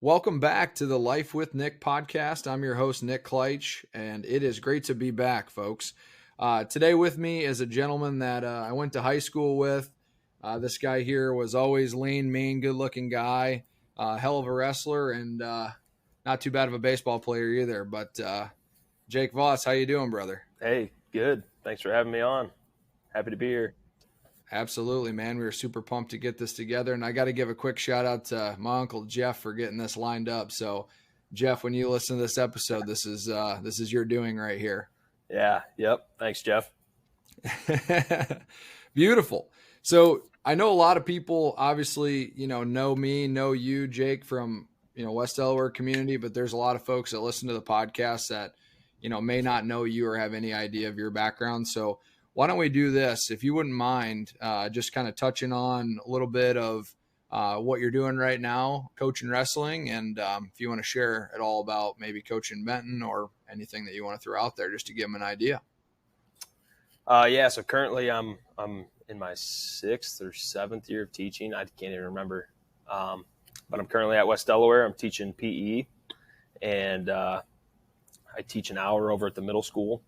Welcome back to the Life with Nick podcast. I'm your host, Nick Kleitsch, and it is great to be back, folks. Today with me is a gentleman that I went to high school with. This guy here was always lean, mean, good-looking guy, hell of a wrestler, and not too bad of a baseball player either. But Jake Voss, how you doing, brother? Hey, good. Thanks for having me on. Happy to be here. Absolutely, man. We were super pumped to get this together, and I got to give a quick shout out to my uncle Jeff for getting this lined up. So, Jeff, when you listen to this episode, this is your doing right here. Yeah. Yep. Thanks, Jeff. Beautiful. So I know a lot of people obviously, know me, know you, Jake, from, West Delaware community, but there's a lot of folks that listen to the podcast that, may not know you or have any idea of your background. So why don't we do this? If you wouldn't mind, just kind of touching on a little bit of what you're doing right now, coaching wrestling, and if you want to share at all about maybe coaching Benton or anything that you want to throw out there just to give them an idea. Yeah. So currently I'm in my 6th or 7th year of teaching. I can't even remember. But I'm currently at West Delaware. I'm teaching PE, and I teach an hour over at the middle school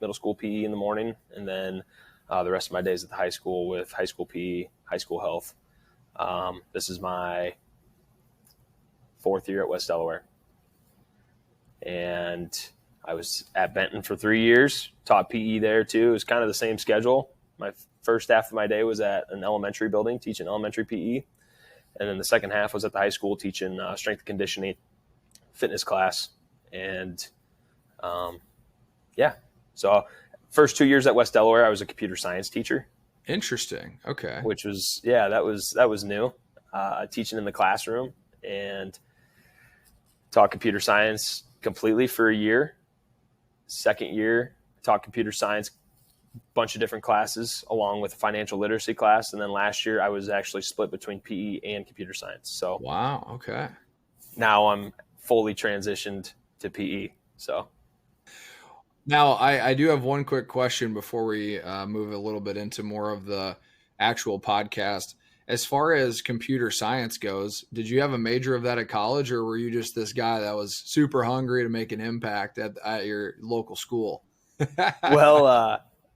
PE in the morning, and then the rest of my days at the high school with high school PE, high school health. This is my 4th year at West Delaware, and I was at Benton for 3 years, taught PE there too. It was kind of the same schedule. My first half of my day was at an elementary building teaching elementary PE, and then the second half was at the high school teaching strength and conditioning, fitness class, and yeah. So first 2 years at West Delaware, I was a computer science teacher. Interesting. Okay. Which was, that was new. Teaching in the classroom and taught computer science completely for a year. Second year, taught computer science, bunch of different classes along with a financial literacy class. And then last year I was actually split between PE and computer science. So wow. Okay. now I'm fully transitioned to PE. So now, I do have one quick question before we move a little bit into more of the actual podcast. As far as computer science goes, did you have a major of that at college, or were you just this guy that was super hungry to make an impact at your local school? Well,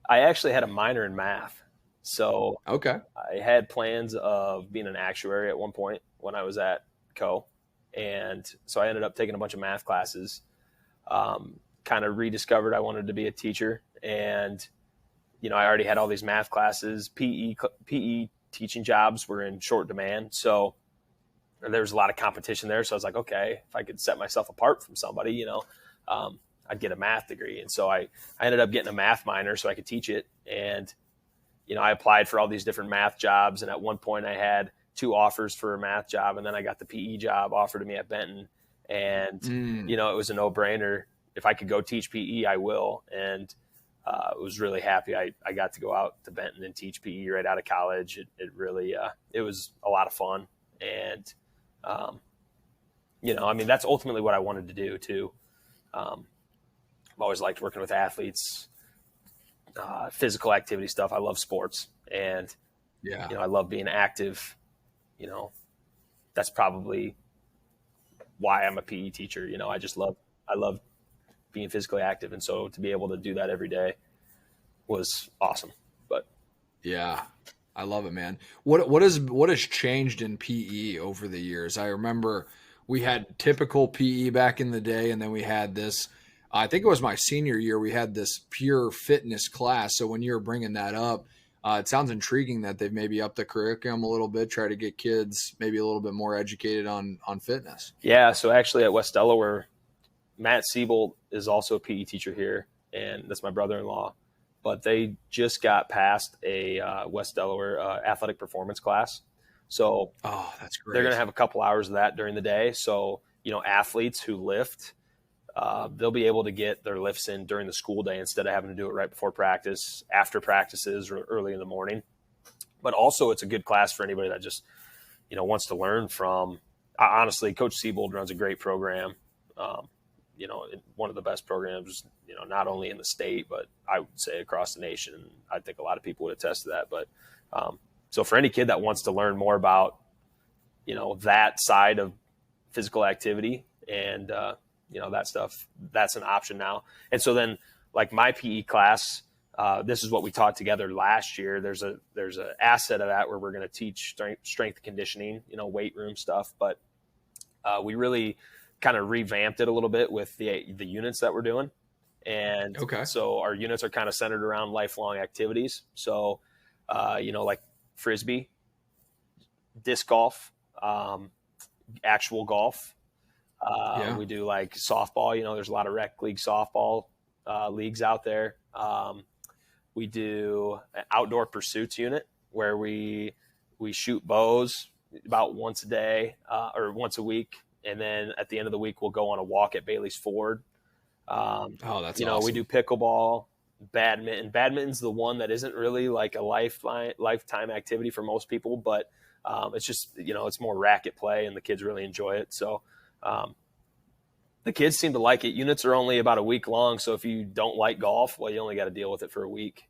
I actually had a minor in math. So okay, I had plans of being an actuary at one point when I was at Co. And so I ended up taking a bunch of math classes. Kind of rediscovered I wanted to be a teacher, and I already had all these math classes. PE teaching jobs were in short demand, so there was a lot of competition there. So I was like, okay, if I could set myself apart from somebody, I'd get a math degree. And so I ended up getting a math minor so I could teach it. And I applied for all these different math jobs, and at one point I had 2 offers for a math job, and then I got the PE job offered to me at Benton, and it was a no-brainer. If I could go teach PE, I will. And was really happy I got to go out to Benton and teach PE right out of college. It really, it was a lot of fun. And, that's ultimately what I wanted to do too. I've always liked working with athletes, physical activity stuff. I love sports, and, I love being active. That's probably why I'm a PE teacher. I love being physically active. And so to be able to do that every day was awesome. But yeah, I love it, man. What has changed in PE over the years? I remember we had typical PE back in the day, and then we had this, I think it was my senior year, we had this pure fitness class. So when you were bringing that up, it sounds intriguing that they've maybe upped the curriculum a little bit, try to get kids maybe a little bit more educated on fitness. Yeah. So actually at West Delaware, Matt Siebold is also a PE teacher here, and that's my brother-in-law. But they just got past a West Delaware athletic performance class. So that's great. They're going to have a couple hours of that during the day. So, athletes who lift, they'll be able to get their lifts in during the school day instead of having to do it right before practice, after practices, or early in the morning. But also it's a good class for anybody that just, wants to learn from. Honestly, Coach Siebold runs a great program. One of the best programs, not only in the state, but I would say across the nation. I think a lot of people would attest to that. But so for any kid that wants to learn more about, that side of physical activity, and that stuff, that's an option now. And so then, like my PE class, this is what we taught together last year. There's a asset of that where we're going to teach strength conditioning, weight room stuff, but we really kind of revamped it a little bit with the units that we're doing. And so our units are kind of centered around lifelong activities. So, like Frisbee, disc golf, actual golf. We do like softball, there's a lot of rec league softball leagues out there. We do an outdoor pursuits unit where we shoot bows about once a day or once a week. And then at the end of the week, we'll go on a walk at Bailey's Ford. That's awesome. We do pickleball, badminton. Badminton's the one that isn't really like a lifetime activity for most people, but it's just, it's more racket play and the kids really enjoy it. So the kids seem to like it. Units are only about a week long. So if you don't like golf, well, you only got to deal with it for a week,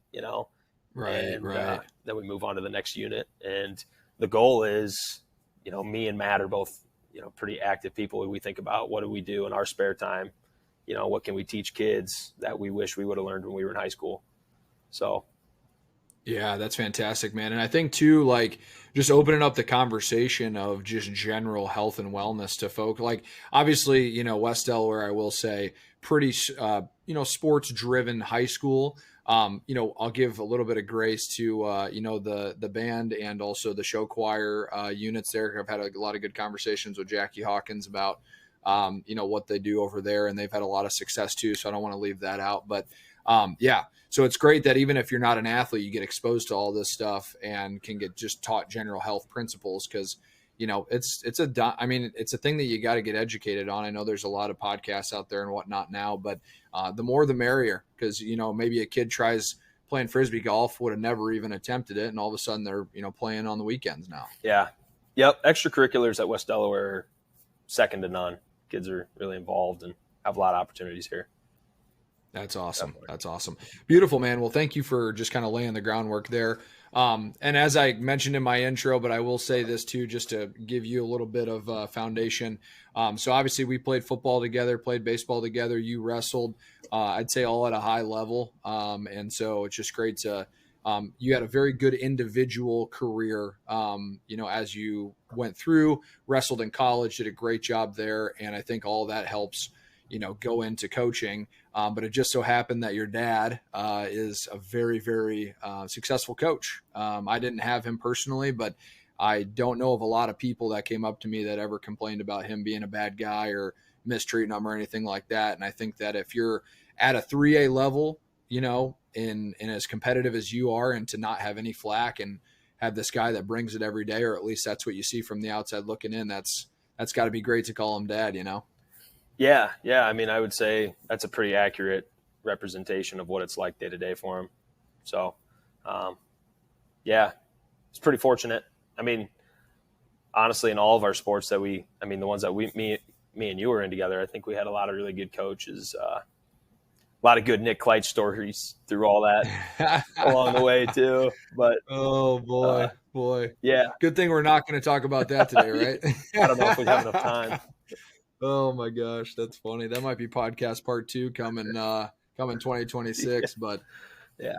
Right. Then we move on to the next unit. And the goal is, me and Matt are both, pretty active people. We think about what do we do in our spare time? What can we teach kids that we wish we would have learned when we were in high school? So. Yeah, that's fantastic, man. And I think too, like just opening up the conversation of just general health and wellness to folk. Like obviously, West Delaware, I will say pretty, sports driven high school. I'll give a little bit of grace to, the band and also the show choir units there. I've had a lot of good conversations with Jackie Hawkins about, what they do over there, and they've had a lot of success too. So I don't want to leave that out, but so it's great that even if you're not an athlete, you get exposed to all this stuff and can get just taught general health principles. Cause it's a thing that you got to get educated on. I know there's a lot of podcasts out there and whatnot now, but the more the merrier, because maybe a kid tries playing Frisbee golf, would have never even attempted it, and all of a sudden they're playing on the weekends now. Yeah, yep. Extracurriculars at West Delaware are second to none. Kids are really involved and have a lot of opportunities here. That's awesome. Definitely. That's awesome. Beautiful, man. Well, thank you for just kind of laying the groundwork there. And as I mentioned in my intro, but I will say this too, just to give you a little bit of foundation. So obviously we played football together, played baseball together. You wrestled, I'd say all at a high level. And so it's just great to, you had a very good individual career, as you went through, wrestled in college, did a great job there. And I think all that helps, go into coaching. But it just so happened that your dad is a very, very successful coach. I didn't have him personally, but I don't know of a lot of people that came up to me that ever complained about him being a bad guy or mistreating them or anything like that. And I think that if you're at a 3A level, in as competitive as you are, and to not have any flack and have this guy that brings it every day, or at least that's what you see from the outside looking in, that's got to be great to call him dad, Yeah. I mean, I would say that's a pretty accurate representation of what it's like day to day for him. So, it's pretty fortunate. I mean, honestly, in all of our sports that the ones that me and you were in together, I think we had a lot of really good coaches, a lot of good Nick Kleitsch stories through all that along the way too. But oh boy, yeah, good thing we're not going to talk about that today, right? I don't know if we have enough time. Oh my gosh, that's funny. That might be podcast part 2 coming 2026, but yeah.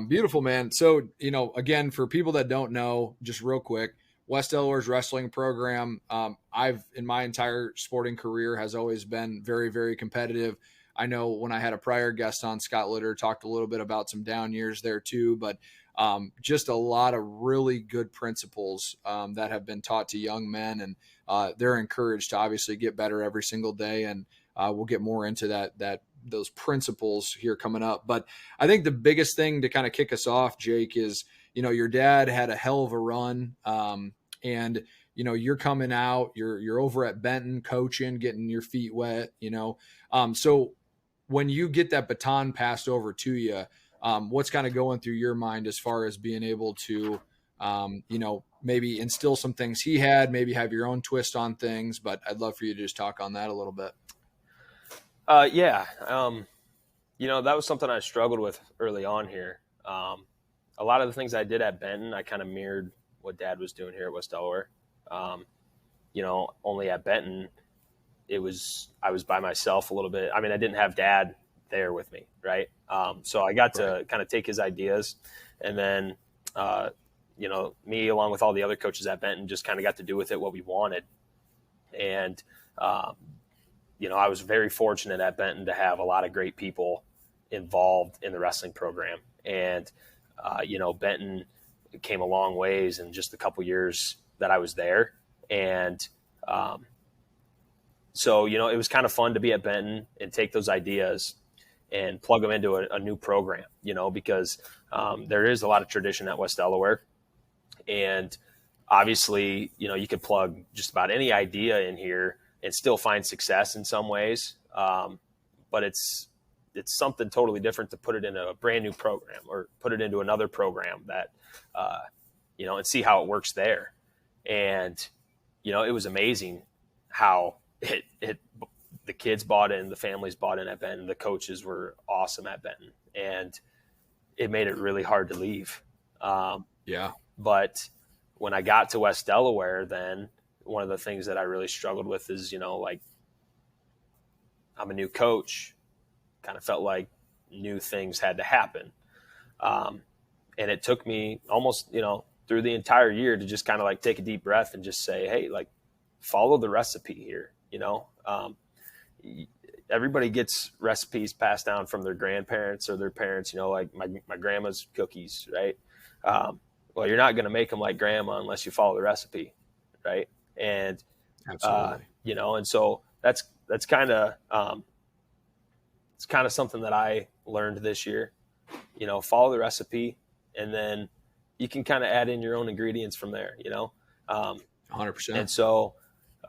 Beautiful, man. So, again, for people that don't know, just real quick, West Delaware's wrestling program, I've in my entire sporting career has always been very, very competitive. I know when I had a prior guest on, Scott Litter, talked a little bit about some down years there too, but just a lot of really good principles that have been taught to young men, and they're encouraged to obviously get better every single day. And we'll get more into those principles here coming up. But I think the biggest thing to kind of kick us off, Jake, is, your dad had a hell of a run, and you're coming out, you're over at Benton coaching, getting your feet wet, so when you get that baton passed over to you, what's kind of going through your mind as far as being able to, maybe instill some things he had, maybe have your own twist on things, but I'd love for you to just talk on that a little bit. That was something I struggled with early on here. A lot of the things I did at Benton, I kind of mirrored what Dad was doing here at West Delaware. Only at Benton, I was by myself a little bit. I mean, I didn't have dad there with me. Right. So I got to kind of take his ideas, and then, me along with all the other coaches at Benton just kind of got to do with it what we wanted. And, I was very fortunate at Benton to have a lot of great people involved in the wrestling program. And, Benton came a long ways in just a couple years that I was there. And, so, it was kind of fun to be at Benton and take those ideas and plug them into a new program, because there is a lot of tradition at West Delaware. And obviously, you could plug just about any idea in here and still find success in some ways. But it's something totally different to put it in a brand new program or put it into another program that, and see how it works there. And, it was amazing how the kids bought in, the families bought in at Benton, the coaches were awesome at Benton, and it made it really hard to leave. But when I got to West Delaware, then one of the things that I really struggled with is, I'm a new coach, kind of felt like new things had to happen. And it took me almost, through the entire year to just kind of like take a deep breath and just say, hey, like, follow the recipe here. Everybody gets recipes passed down from their grandparents or their parents, like my grandma's cookies, right? Well, you're not going to make them like grandma unless you follow the recipe, right? And Absolutely. And so that's kind of it's kind of something that I learned this year. Follow the recipe, and then you can kind of add in your own ingredients from there. 100%. And so,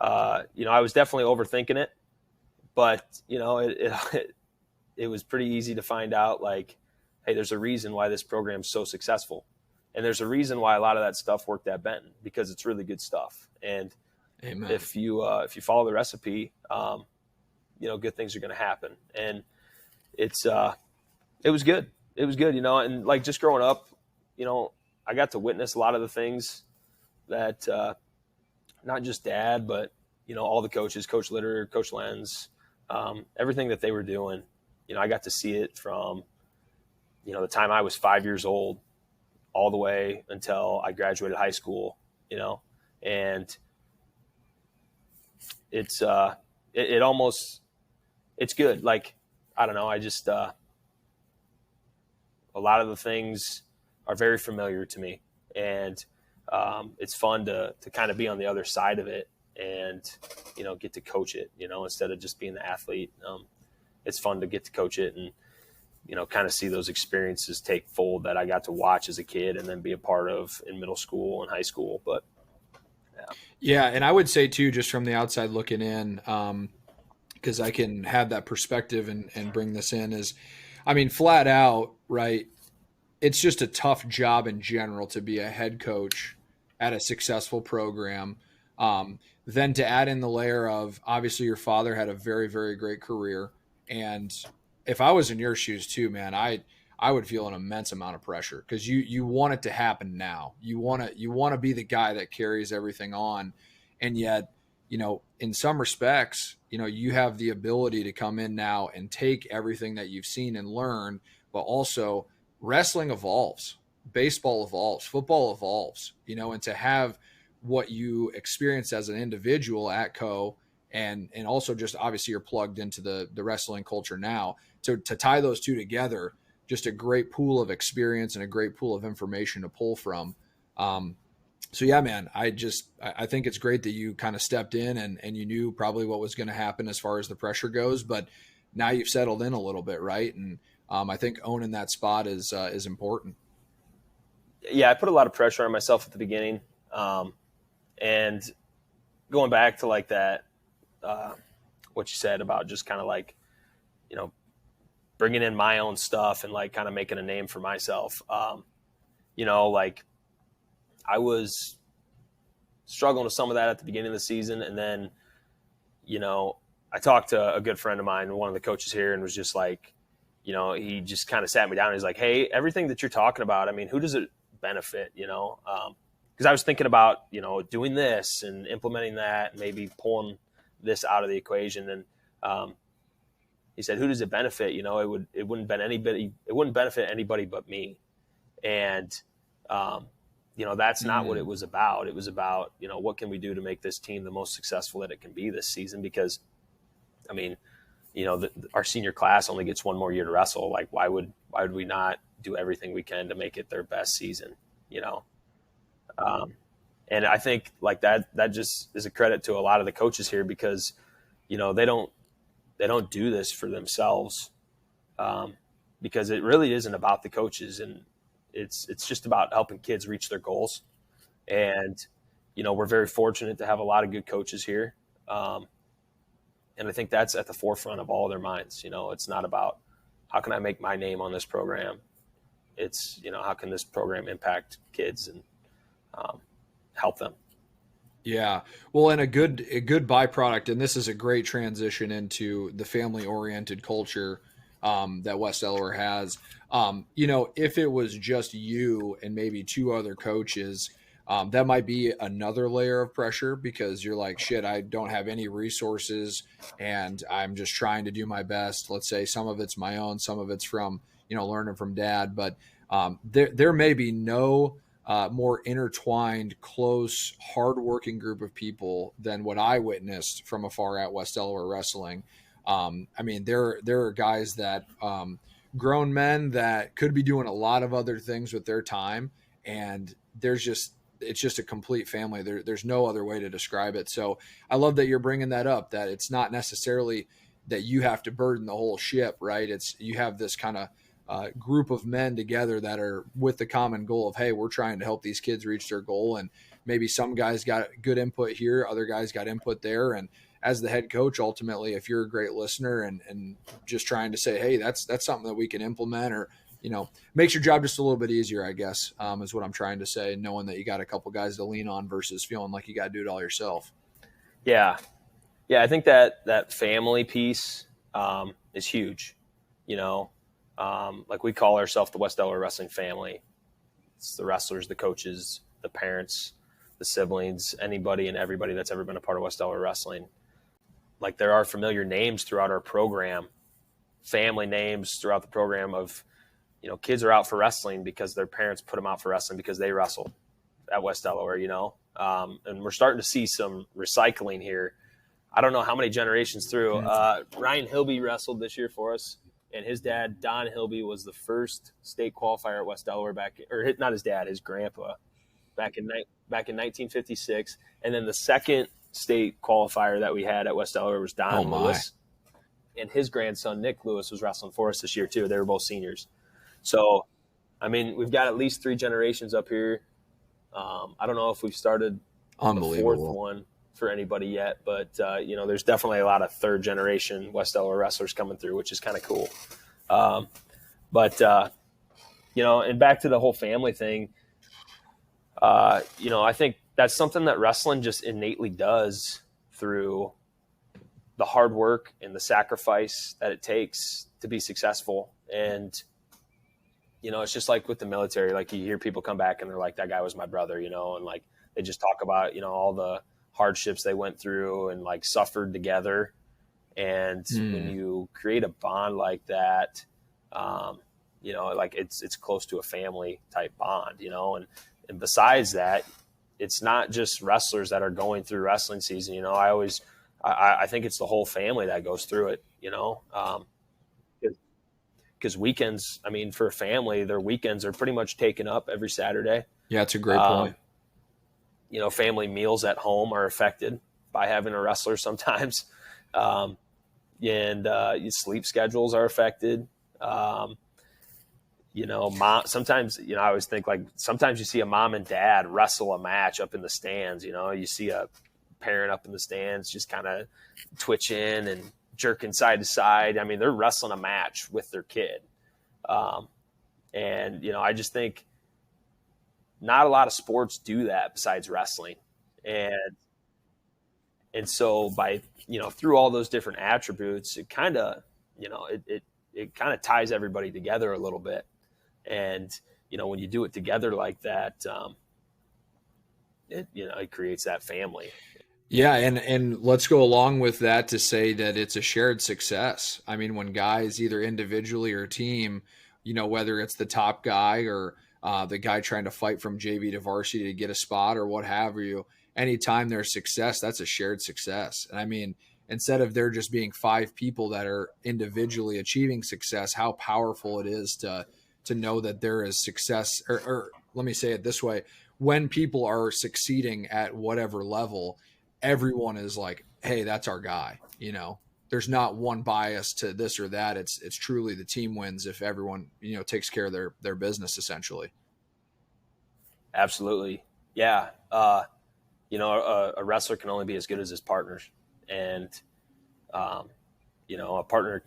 I was definitely overthinking it, but it was pretty easy to find out, like, hey, there's a reason why this program's so successful. And there's a reason why a lot of that stuff worked at Benton, because it's really good stuff. And Amen. if you follow the recipe, good things are going to happen. And it was good. It was good, and like just growing up, I got to witness a lot of the things that, not just dad, but, all the coaches, Coach Litter, Coach Lenz, everything that they were doing, I got to see it from, the time I was 5 years old all the way until I graduated high school, and it's good. Like, I don't know. I just, a lot of the things are very familiar to me, and it's fun to kind of be on the other side of it and, get to coach it, instead of just being the athlete. It's fun to get to coach it and, kind of see those experiences take fold that I got to watch as a kid and then be a part of in middle school and high school. But yeah. And I would say too, just from the outside looking in, because I can have that perspective and bring this in, is, I mean, flat out, right, it's just a tough job in general to be a head coach at a successful program. Then to add in the layer of, obviously your father had a very, very great career. And if I was in your shoes too, man, I would feel an immense amount of pressure, because you want it to happen now. You want to be the guy that carries everything on. And yet, in some respects, you have the ability to come in now and take everything that you've seen and learned, but also wrestling evolves, baseball evolves, football evolves, and to have what you experience as an individual at Co, and also just obviously you're plugged into the wrestling culture now, to tie those two together, just a great pool of experience and a great pool of information to pull from. So yeah, man, I think it's great that you kind of stepped in and you knew probably what was going to happen as far as the pressure goes, but now you've settled in a little bit, right? And I think owning that spot is important. Yeah, I put a lot of pressure on myself at the beginning, and going back to like that, what you said about just kind of like, bringing in my own stuff and like kind of making a name for myself. Like I was struggling with some of that at the beginning of the season. And then, I talked to a good friend of mine, one of the coaches here, and was just like, he just kind of sat me down and he's like, hey, everything that you're talking about, I mean, who does it benefit, because I was thinking about, doing this and implementing that and maybe pulling this out of the equation. And he said, who does it benefit? You know, it wouldn't benefit anybody but me. And, you know, that's not what it was about. It was about, you know, what can we do to make this team the most successful that it can be this season? Because, I mean, you know, our senior class only gets one more year to wrestle. Like, why would we not do everything we can to make it their best season, you know? And I think like that just is a credit to a lot of the coaches here, because, you know, they don't do this for themselves, because it really isn't about the coaches, and it's just about helping kids reach their goals. And, you know, we're very fortunate to have a lot of good coaches here. And I think that's at the forefront of all of their minds. You know, it's not about how can I make my name on this program. It's, you know, how can this program impact kids and help them. Yeah. Well, and a good byproduct, and this is a great transition into the family-oriented culture that West Delaware has. You know, if it was just you and maybe two other coaches, that might be another layer of pressure, because you're like, shit, I don't have any resources and I'm just trying to do my best. Let's say some of it's my own, some of it's from, you know, learning from dad, but there may be no more intertwined, close, hardworking group of people than what I witnessed from afar at West Delaware Wrestling. I mean, there are guys that grown men that could be doing a lot of other things with their time, and it's just a complete family. There's no other way to describe it. So I love that you're bringing that up, that it's not necessarily that you have to burden the whole ship, right? It's, you have this kind of group of men together that are with the common goal of, hey, we're trying to help these kids reach their goal. And maybe some guys got good input here, other guys got input there. And as the head coach, ultimately, if you're a great listener and just trying to say, hey, that's something that we can implement, or, you know, makes your job just a little bit easier, I guess, is what I'm trying to say, knowing that you got a couple guys to lean on versus feeling like you got to do it all yourself. Yeah. Yeah. I think that family piece is huge. You know, like we call ourselves the West Delaware Wrestling family. It's the wrestlers, the coaches, the parents, the siblings, anybody and everybody that's ever been a part of West Delaware Wrestling. Like, there are familiar names throughout our program, family names throughout the program of, you know, kids are out for wrestling because their parents put them out for wrestling because they wrestled at West Delaware, you know. And we're starting to see some recycling here. I don't know how many generations through. Ryan Hilby wrestled this year for us, and his dad, Don Hilby, was the first state qualifier at West Delaware not his dad, his grandpa, back in 1956. And then the second state qualifier that we had at West Delaware was Don Lewis. And his grandson, Nick Lewis, was wrestling for us this year too. They were both seniors. So, I mean, we've got at least 3 generations up here. I don't know if we've started the fourth one for anybody yet, but, you know, there's definitely a lot of third generation West Delaware wrestlers coming through, which is kind of cool. But you know, and back to the whole family thing, you know, I think that's something that wrestling just innately does through the hard work and the sacrifice that it takes to be successful. And, you know, it's just like with the military, like you hear people come back and they're like, that guy was my brother, you know, and like they just talk about, you know, all the hardships they went through and like suffered together. And when you create a bond like that, you know, like it's close to a family type bond, you know, and besides that, it's not just wrestlers that are going through wrestling season. You know, I think it's the whole family that goes through it, you know, because weekends, I mean, for a family, their weekends are pretty much taken up every Saturday. Yeah, that's a great point. You know, family meals at home are affected by having a wrestler sometimes. And your sleep schedules are affected. You know, sometimes, you know, I always think like sometimes you see a mom and dad wrestle a match up in the stands. You know, you see a parent up in the stands just kind of twitching and jerking side to side. I mean, they're wrestling a match with their kid. And, you know, I just think not a lot of sports do that besides wrestling. And so by, you know, through all those different attributes, it kind of, you know, it kind of ties everybody together a little bit. And, you know, when you do it together like that, you know, it creates that family. Yeah, and let's go along with that to say that it's a shared success. I mean, when guys either individually or team, whether it's the top guy or the guy trying to fight from JV to varsity to get a spot or what have you, anytime there's success, that's a shared success. And I mean, instead of there just being five people that are individually achieving success, how powerful it is to know that there is success, or let me say it this way, when people are succeeding at whatever level, everyone is like, hey, that's our guy. There's not one bias to this or that. It's truly the team wins if everyone, takes care of their business essentially. Absolutely. Yeah. A wrestler can only be as good as his partners. And, a partner,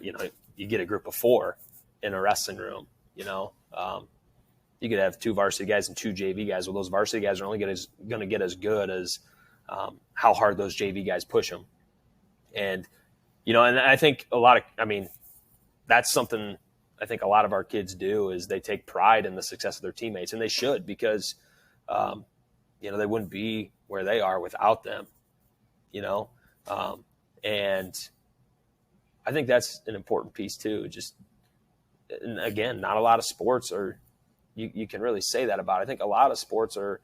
you get a group of four in a wrestling room, you could have two varsity guys and two JV guys. Well, those varsity guys are only going to get as good as how hard those JV guys push them. And, and I think that's something I think a lot of our kids do is they take pride in the success of their teammates, and they should, because, they wouldn't be where they are without them, and I think that's an important piece too. And again, not a lot of sports are, you can really say that about. I think a lot of sports are,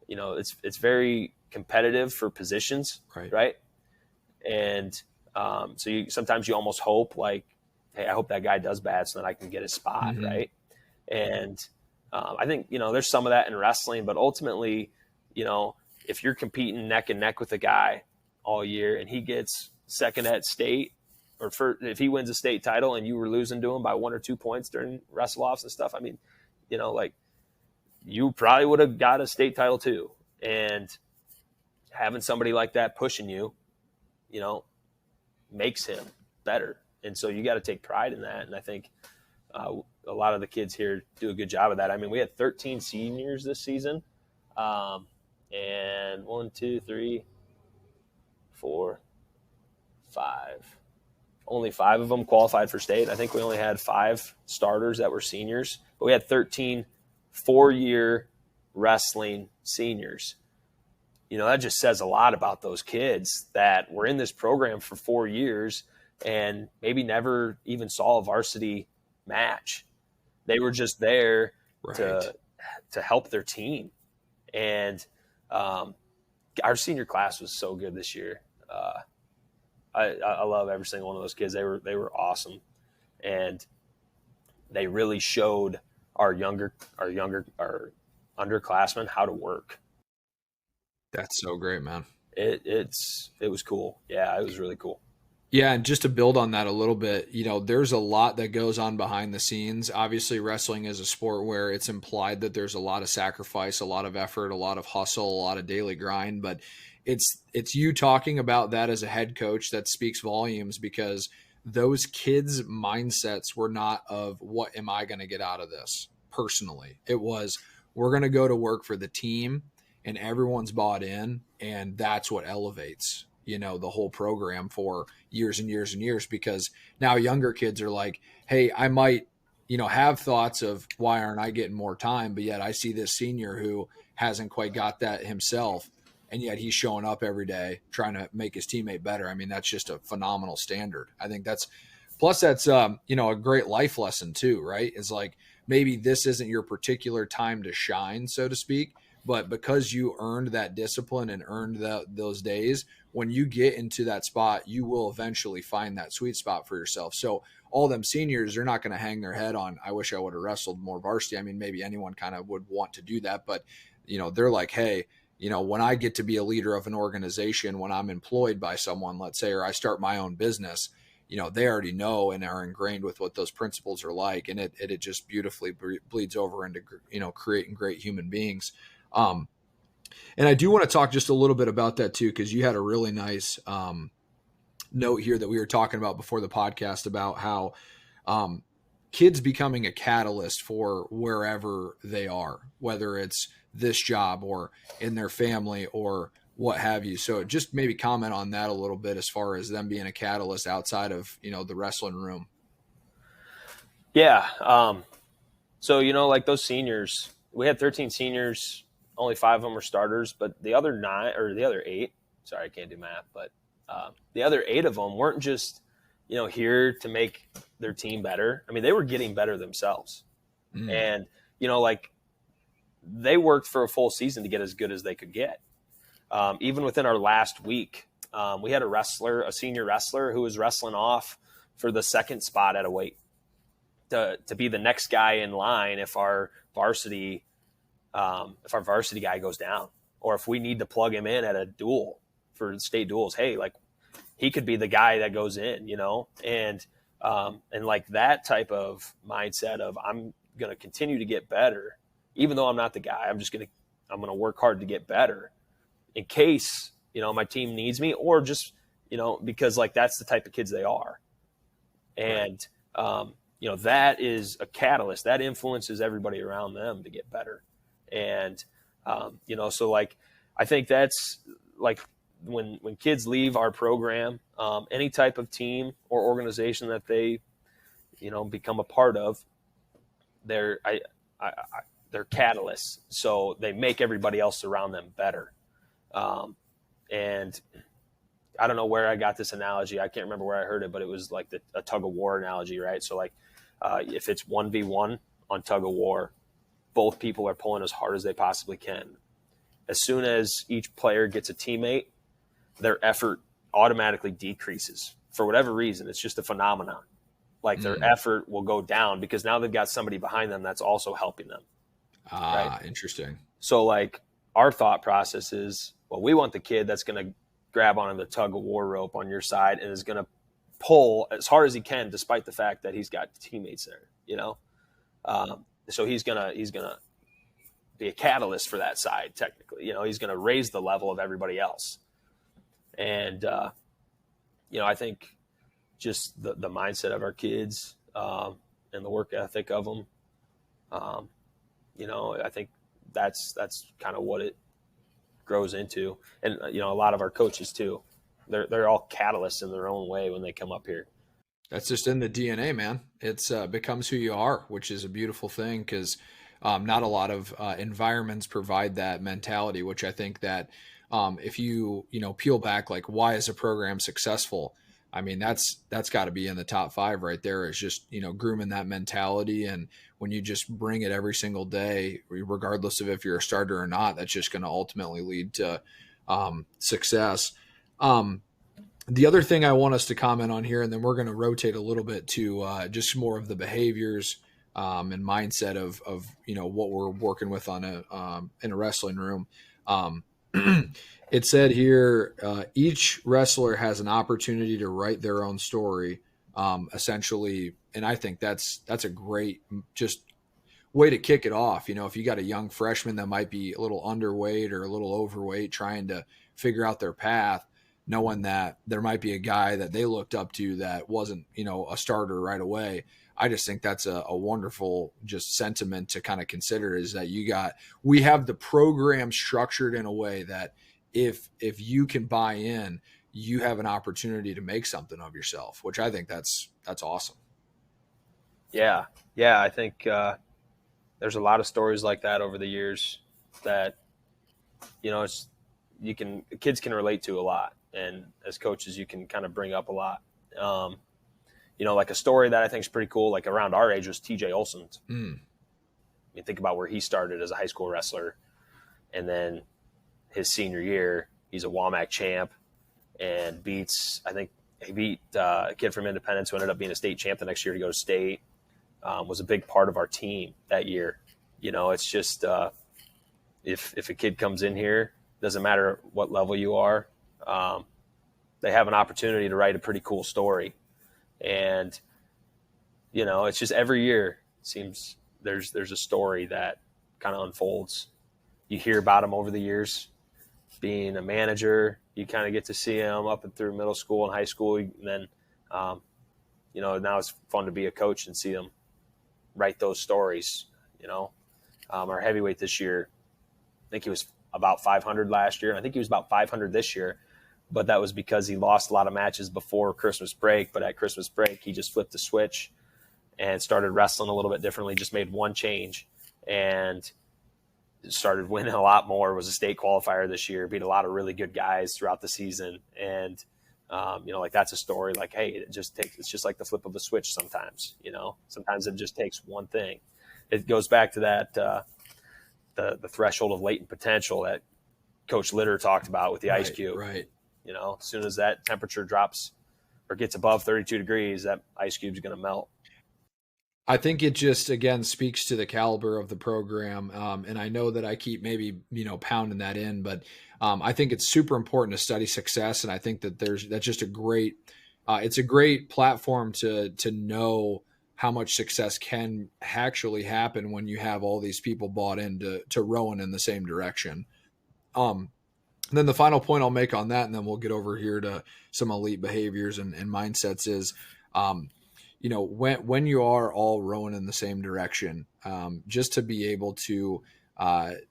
it's very competitive for positions, right? And so sometimes you almost hope like, hey, I hope that guy does bad so that I can get his spot, Mm-hmm. right? And I think there's some of that in wrestling, but ultimately, if you're competing neck and neck with a guy all year and he gets second at state, or if he wins a state title and you were losing to him by 1 or 2 points during wrestle offs and stuff, I mean, like you probably would have got a state title too. And having somebody like that pushing you, makes him better. And so you got to take pride in that. And I think a lot of the kids here do a good job of that. I mean, we had 13 seniors this season. And 1, 2, 3, 4, 5. Only 5 of them qualified for state. I think we only had 5 starters that were seniors, but we had 13 4-year wrestling seniors. That just says a lot about those kids that were in this program for 4 years and maybe never even saw a varsity match. They were just there to help their team. And our senior class was so good this year. I love every single one of those kids. They were awesome, and they really showed our underclassmen how to work. That's so great, man. It was cool. Yeah, it was really cool. Yeah, and just to build on that a little bit, there's a lot that goes on behind the scenes. Obviously, wrestling is a sport where it's implied that there's a lot of sacrifice, a lot of effort, a lot of hustle, a lot of daily grind, but it's you talking about that as a head coach that speaks volumes, because those kids' mindsets were not of what am I going to get out of this personally. It was, we're going to go to work for the team, and everyone's bought in, and that's what elevates the whole program for years and years and years, because now younger kids are like, hey, I might, have thoughts of why aren't I getting more time? But yet I see this senior who hasn't quite got that himself. And yet he's showing up every day trying to make his teammate better. I mean, that's just a phenomenal standard. I think that's a great life lesson too, right? It's like, maybe this isn't your particular time to shine, so to speak, but because you earned that discipline and earned those days, when you get into that spot, you will eventually find that sweet spot for yourself. So all them seniors, they're not going to hang their head on, I wish I would have wrestled more varsity. I mean, maybe anyone kind of would want to do that, but they're like, hey, when I get to be a leader of an organization, when I'm employed by someone, let's say, or I start my own business, they already know and are ingrained with what those principles are like. And it just beautifully bleeds over into, creating great human beings. And I do want to talk just a little bit about that too, because you had a really nice note here that we were talking about before the podcast about how kids becoming a catalyst for wherever they are, whether it's this job or in their family or what have you. So just maybe comment on that a little bit as far as them being a catalyst outside of, the wrestling room. Yeah. So, like those seniors, we had 13 seniors, only 5 of them were starters, but the other 8 Sorry, I can't do math, but the other 8 of them weren't just, here to make their team better. I mean, they were getting better themselves. And, like they worked for a full season to get as good as they could get. Even within our last week, we had a senior wrestler who was wrestling off for the second spot at a weight to be the next guy in line if our varsity guy goes down, or if we need to plug him in at a duel for state duels. Hey, like he could be the guy that goes in, and like that type of mindset of I'm going to continue to get better, even though I'm not the guy. I'm going to work hard to get better in case, my team needs me, or just, because like that's the type of kids they are. And, that is a catalyst that influences everybody around them to get better. And, so like, I think that's like when kids leave our program, any type of team or organization that they, become a part of, they're catalysts. So they make everybody else around them better. And I don't know where I got this analogy. I can't remember where I heard it, but it was like a tug of war analogy, right? So like, if it's 1v1 on tug of war, both people are pulling as hard as they possibly can. As soon as each player gets a teammate, their effort automatically decreases for whatever reason. It's just a phenomenon. Like their effort will go down because now they've got somebody behind them that's also helping them. Right? Interesting. So like our thought process is, well, we want the kid that's going to grab onto the tug of war rope on your side and is going to pull as hard as he can, despite the fact that he's got teammates there, so he's gonna be a catalyst for that side. Technically, he's gonna raise the level of everybody else. And I think just the mindset of our kids and the work ethic of them, I think that's kind of what it grows into. And a lot of our coaches too, they're all catalysts in their own way when they come up here. That's just in the DNA, man. It's becomes who you are, which is a beautiful thing because not a lot of environments provide that mentality, which I think that if you peel back, like why is a program successful? I mean, that's got to be in the top 5 right there. Is just, grooming that mentality. And when you just bring it every single day, regardless of if you're a starter or not, that's just going to ultimately lead to success. The other thing I want us to comment on here, and then we're going to rotate a little bit to just more of the behaviors and mindset of what we're working with on in a wrestling room. It said here, each wrestler has an opportunity to write their own story, essentially, and I think that's a great just way to kick it off. If you got a young freshman that might be a little underweight or a little overweight, trying to figure out their path, knowing that there might be a guy that they looked up to that wasn't, a starter right away. I just think that's a wonderful just sentiment to kind of consider, is that we have the program structured in a way that if you can buy in, you have an opportunity to make something of yourself, which I think that's awesome. Yeah. I think there's a lot of stories like that over the years that, kids can relate to a lot. And as coaches, you can kind of bring up a lot. Like a story that I think is pretty cool, like around our age, was TJ Olson's. You think about where he started as a high school wrestler, and then his senior year, he's a WAMAC champ and he beat a kid from Independence who ended up being a state champ the next year to go to state, was a big part of our team that year. It's just if a kid comes in here, doesn't matter what level you are, they have an opportunity to write a pretty cool story. And, it's just every year it seems there's a story that kind of unfolds. You hear about them over the years. Being a manager, you kind of get to see them up and through middle school and high school. And then, now it's fun to be a coach and see them write those stories. Our heavyweight this year, I think he was about 500 last year, and I think he was about 500 this year. But that was because he lost a lot of matches before Christmas break. But at Christmas break, he just flipped the switch and started wrestling a little bit differently, just made one change. And, started winning a lot more, was a state qualifier this year, beat a lot of really good guys throughout the season. And, like that's a story like, hey, it's just like the flip of a switch sometimes, sometimes it just takes one thing. It goes back to that, the threshold of latent potential that Coach Litter talked about with the ice cube. Right. As soon as that temperature drops or gets above 32 degrees, that ice cube is going to melt. I think it just, again, speaks to the caliber of the program. And I know that I keep maybe, pounding that in, but I think it's super important to study success. And I think that that's just it's a great platform to know how much success can actually happen when you have all these people bought into rowing in the same direction. Then the final point I'll make on that, and then we'll get over here to some elite behaviors and mindsets is, when you are all rowing in the same direction, just to be able to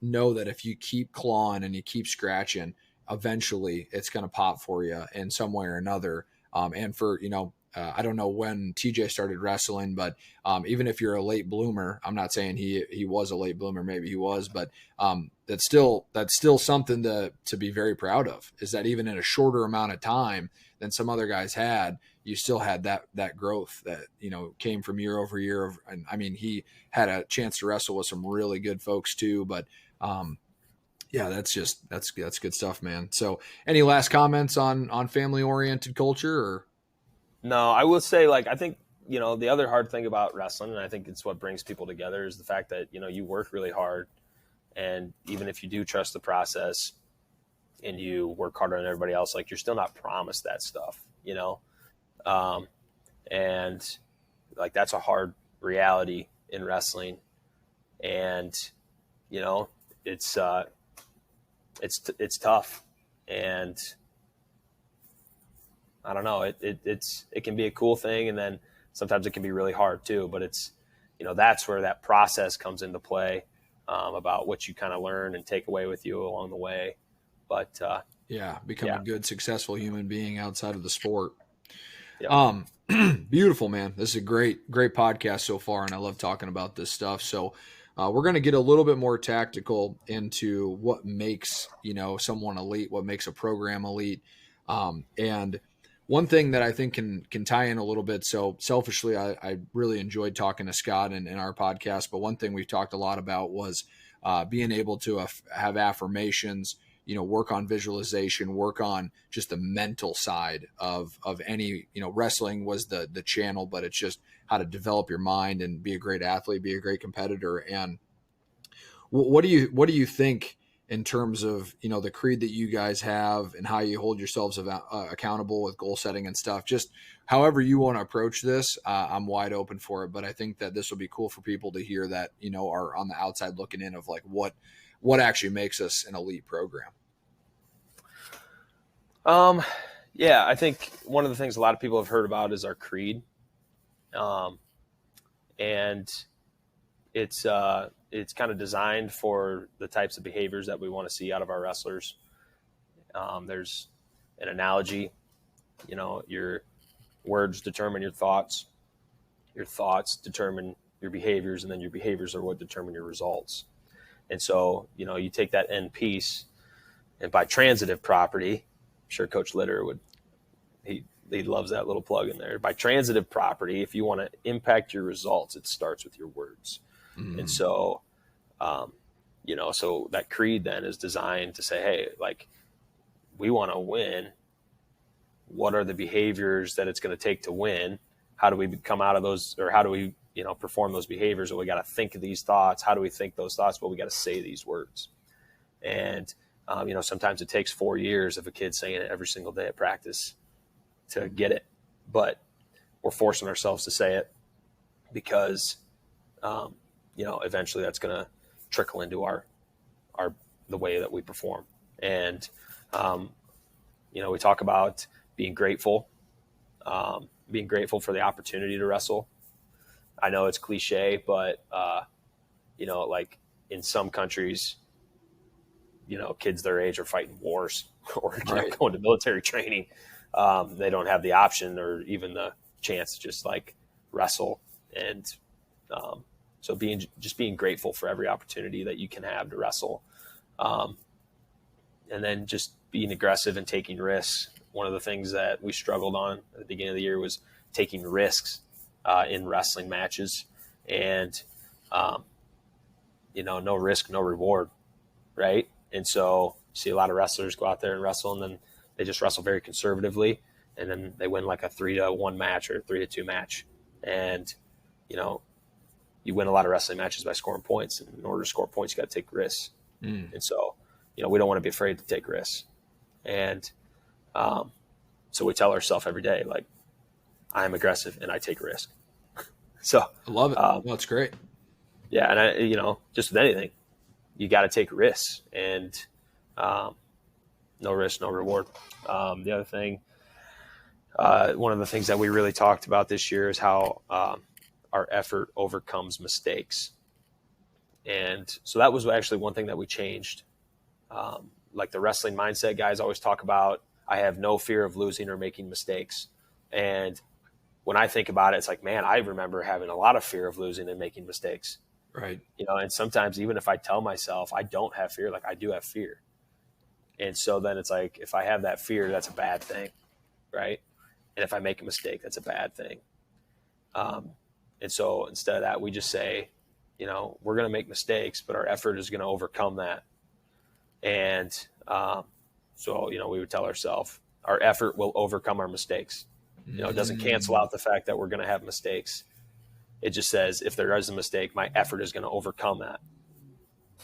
know that if you keep clawing and you keep scratching, eventually it's going to pop for you in some way or another. And for, I don't know when TJ started wrestling, but even if you're a late bloomer, I'm not saying he was a late bloomer, maybe he was, but that's still something to be very proud of, is that even in a shorter amount of time than some other guys had, you still had that growth that, came from year over year. And I mean, he had a chance to wrestle with some really good folks too, but yeah, that's good stuff, man. So any last comments on family oriented culture or? No, I will say, I think, the other hard thing about wrestling, and I think it's what brings people together, is the fact that, you work really hard. And even if you do trust the process and you work harder than everybody else, you're still not promised that stuff, and that's a hard reality in wrestling. And, it's tough. And I don't know, it can be a cool thing. And then sometimes it can be really hard too, but it's, that's where that process comes into play, about what you kind of learn and take away with you along the way. But, become a good, successful human being outside of the sport. Yeah. Beautiful, man. This is a great podcast so far. And I love talking about this stuff. So, we're going to get a little bit more tactical into what makes, someone elite, what makes a program elite. And one thing that I think can tie in a little bit. So selfishly, I really enjoyed talking to Scott in our podcast, but one thing we've talked a lot about was being able to have affirmations, work on visualization, work on just the mental side of any, wrestling was the channel, but it's just how to develop your mind and be a great athlete, be a great competitor. And what do you think in terms of, the creed that you guys have and how you hold yourselves accountable with goal setting and stuff? Just however you want to approach this, I'm wide open for it. But I think that this will be cool for people to hear that, are on the outside looking in of what actually makes us an elite program. Yeah, I think one of the things a lot of people have heard about is our creed. And it's kind of designed for the types of behaviors that we want to see out of our wrestlers. There's an analogy, your words determine your thoughts determine your behaviors, and then your behaviors are what determine your results. And so, you take that end piece, and by transitive property, I'm sure Coach Litter he loves that little plug in there. By transitive property, if you want to impact your results, it starts with your words. Mm-hmm. And so, so that creed then is designed to say, hey, we want to win. What are the behaviors that it's going to take to win? How do we come out of those, or how do we, perform those behaviors? Or we got to think of these thoughts. How do we think those thoughts? Well, we got to say these words. And, sometimes it takes 4 years of a kid saying it every single day at practice to get it, but we're forcing ourselves to say it because, eventually that's going to trickle into the way that we perform. And, we talk about being grateful for the opportunity to wrestle. I know it's cliche, but, in some countries, kids their age are fighting wars or going to military training. They don't have the option or even the chance to just wrestle and, So being grateful for every opportunity that you can have to wrestle. And then just being aggressive and taking risks. One of the things that we struggled on at the beginning of the year was taking risks in wrestling matches. And, no risk, no reward, right? And so you see a lot of wrestlers go out there and wrestle, and then they just wrestle very conservatively, and then they win like a 3-1 match or 3-2 match. And, you win a lot of wrestling matches by scoring points. And in order to score points, you got to take risks. And so, we don't want to be afraid to take risks. And so we tell ourselves every day, like, I am aggressive and I take risk. So I love it. Well, that's great. Yeah. And just with anything, you got to take risks, and no risk, no reward. The other thing, one of the things that we really talked about this year is how our effort overcomes mistakes. And so that was actually one thing that we changed. Like the wrestling mindset guys always talk about, I have no fear of losing or making mistakes. And when I think about it, it's like, man, I remember having a lot of fear of losing and making mistakes. Right. And sometimes even if I tell myself I don't have fear, like I do have fear. And so then it's like, if I have that fear, that's a bad thing. Right. And if I make a mistake, that's a bad thing. And so instead of that, we just say, we're going to make mistakes, but our effort is going to overcome that. And so, we would tell ourselves our effort will overcome our mistakes. It doesn't cancel out the fact that we're going to have mistakes. It just says, if there is a mistake, my effort is going to overcome that.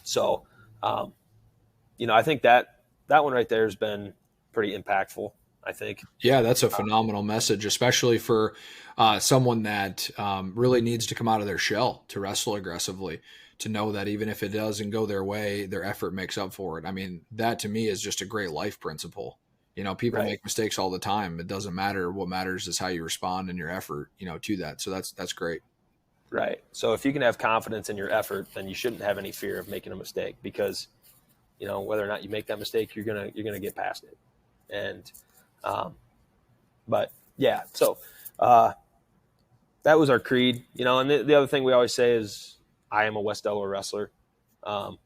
So, I think that one right there has been pretty impactful, I think. Yeah, that's a phenomenal message, especially for someone that really needs to come out of their shell to wrestle aggressively, to know that even if it doesn't go their way, their effort makes up for it. I mean, that to me is just a great life principle. People make mistakes all the time. It doesn't matter. What matters is how you respond and your effort, to that. So that's great. Right. So if you can have confidence in your effort, then you shouldn't have any fear of making a mistake, because, whether or not you make that mistake, you're going to get past it. And, but yeah, so, that was our creed, and the other thing we always say is, I am a West Delaware wrestler. And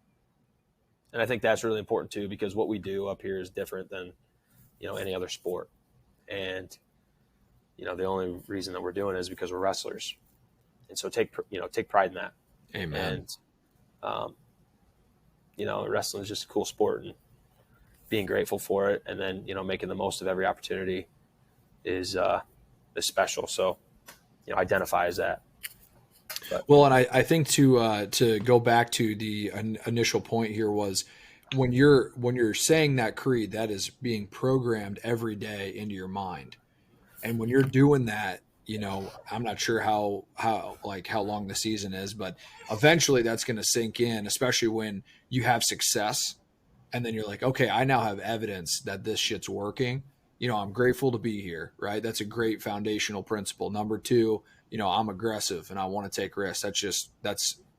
I think that's really important too, because what we do up here is different than, any other sport. And, the only reason that we're doing it is because we're wrestlers. And so take pride in that. Amen. And, wrestling is just a cool sport, and being grateful for it, and then, making the most of every opportunity is special. So, identify as that. But. Well, and I think to go back to the initial point here was, when you're saying that creed, that is being programmed every day into your mind. And when you're doing that, I'm not sure how long the season is, but eventually that's going to sink in, especially when you have success. And then you're like, okay, I now have evidence that this shit's working. I'm grateful to be here, right? That's a great foundational principle. Number two, I'm aggressive and I want to take risks.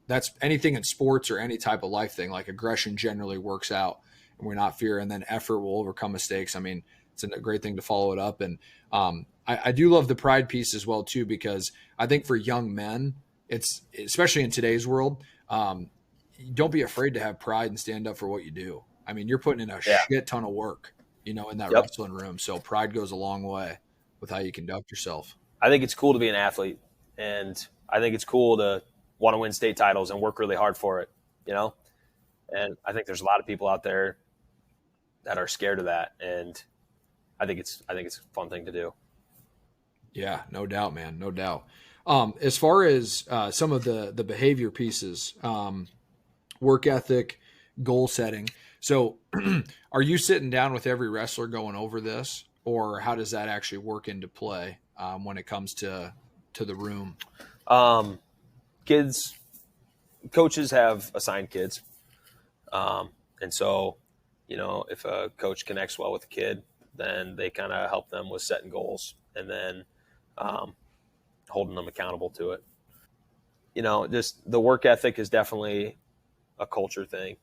That's anything in sports or any type of life thing. Like, aggression generally works out, and we're not fear. And then effort will overcome mistakes. I mean, it's a great thing to follow it up. And I do love the pride piece as well too, because I think for young men, it's, especially in today's world, don't be afraid to have pride and stand up for what you do. I mean, you're putting in a shit ton of work, in that wrestling room. So pride goes a long way with how you conduct yourself. I think it's cool to be an athlete, and I think it's cool to want to win state titles and work really hard for it, and I think there's a lot of people out there that are scared of that. And I think it's a fun thing to do. Yeah, no doubt, man. No doubt. As far as some of the behavior pieces, work ethic, goal setting. So are you sitting down with every wrestler going over this, or how does that actually work into play when it comes to the room? Coaches have assigned kids. And so, if a coach connects well with a kid, then they kind of help them with setting goals, and then holding them accountable to it. Just the work ethic is definitely a culture thing.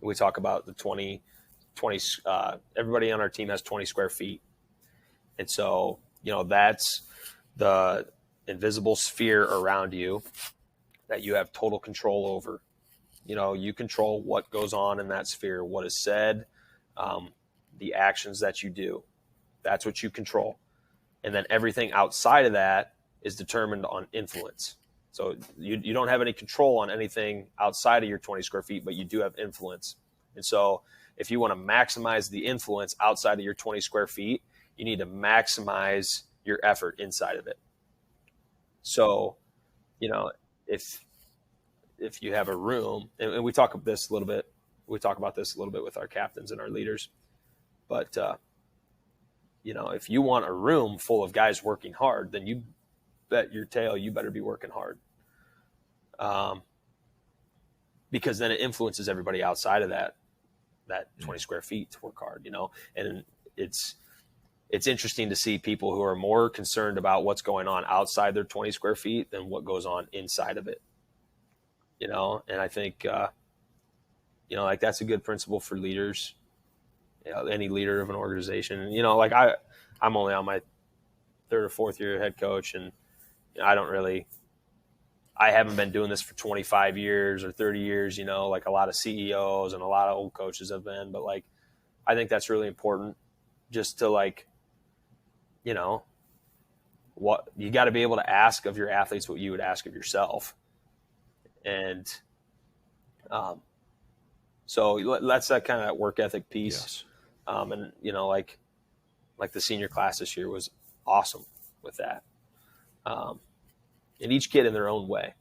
We talk about the 20, everybody on our team has 20 square feet. And so, that's the invisible sphere around you that you have total control over. You control what goes on in that sphere, what is said, the actions that you do. That's what you control. And then everything outside of that is determined on influence. So you don't have any control on anything outside of your 20 square feet, but you do have influence. And so if you want to maximize the influence outside of your 20 square feet, you need to maximize your effort inside of it. So, if you have a room, and we talk about this a little bit with our captains and our leaders, but if you want a room full of guys working hard, then you bet your tail you better be working hard, because then it influences everybody outside of that 20 square feet to work hard. And it's interesting to see people who are more concerned about what's going on outside their 20 square feet than what goes on inside of it. And I think, like that's a good principle for leaders, any leader of an organization. I'm only on my third or fourth year head coach, and I haven't been doing this for 25 years or 30 years, like a lot of CEOs and a lot of old coaches have been, but I think that's really important, just to what you got to be able to ask of your athletes, what you would ask of yourself. And so that's that kind of that work ethic piece. Yes. And like the senior class this year was awesome with that. And each kid in their own way.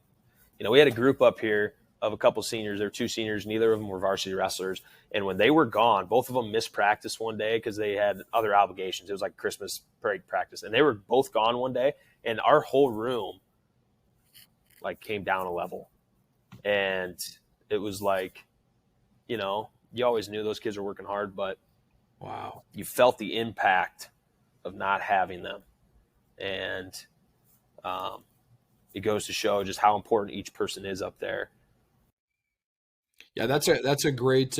We had a group up here of a couple seniors. There were two seniors. Neither of them were varsity wrestlers. And when they were gone, both of them missed practice one day because they had other obligations. It was like Christmas parade practice. And they were both gone one day. And our whole room came down a level. And it was you always knew those kids were working hard, but wow, you felt the impact of not having them. And it goes to show just how important each person is up there. Yeah, that's a great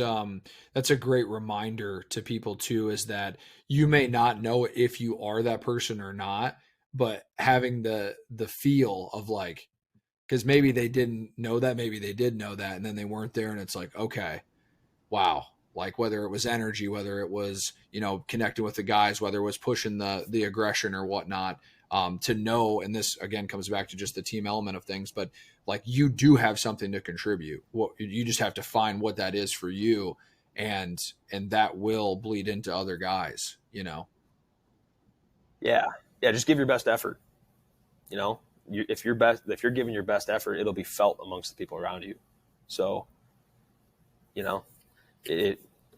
reminder to people too, is that you may not know if you are that person or not, but having the feel of because maybe they didn't know that, maybe they did know that, and then they weren't there, and it's okay, wow. Whether it was energy, whether it was, connecting with the guys, whether it was pushing the aggression or whatnot, to know, and this again comes back to just the team element of things, but you do have something to contribute. You just have to find what that is for you, and that will bleed into other guys, Yeah. Just give your best effort. If you're giving your best effort, it'll be felt amongst the people around you. So,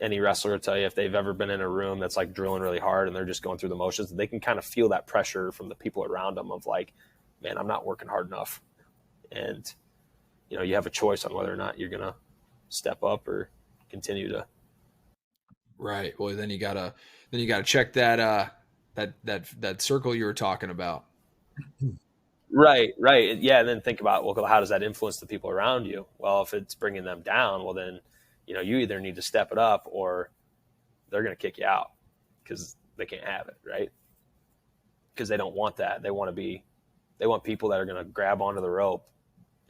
any wrestler will tell you if they've ever been in a room that's drilling really hard and they're just going through the motions, they can kind of feel that pressure from the people around them of man, I'm not working hard enough. And, you have a choice on whether or not you're going to step up or continue to. Right. Well, then you gotta check that circle you were talking about. Right. Yeah. And then think about, well, how does that influence the people around you? Well, if it's bringing them down, well, then, you either need to step it up or they're going to kick you out because they can't have it. Right. Because they don't want that. They want people that are going to grab onto the rope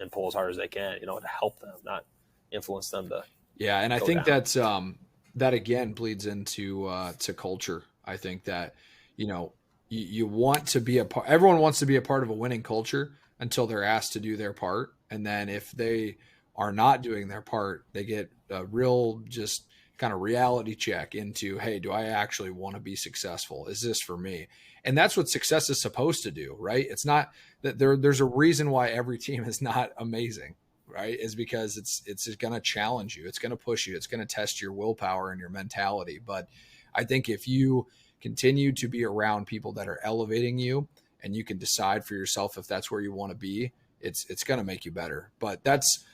and pull as hard as they can, to help them, not influence them to. Yeah. And I think that's, that again bleeds into, to culture. I think that, you want to be everyone wants to be a part of a winning culture until they're asked to do their part. And then if they are not doing their part, they get a real just kind of reality check into, hey, do I actually want to be successful? Is this for me? And that's what success is supposed to do, right? It's not that there's a reason why every team is not amazing, right? Is because it's going to challenge you. It's going to push you. It's going to test your willpower and your mentality. But I think if you continue to be around people that are elevating you and you can decide for yourself if that's where you want to be, it's going to make you better. But that's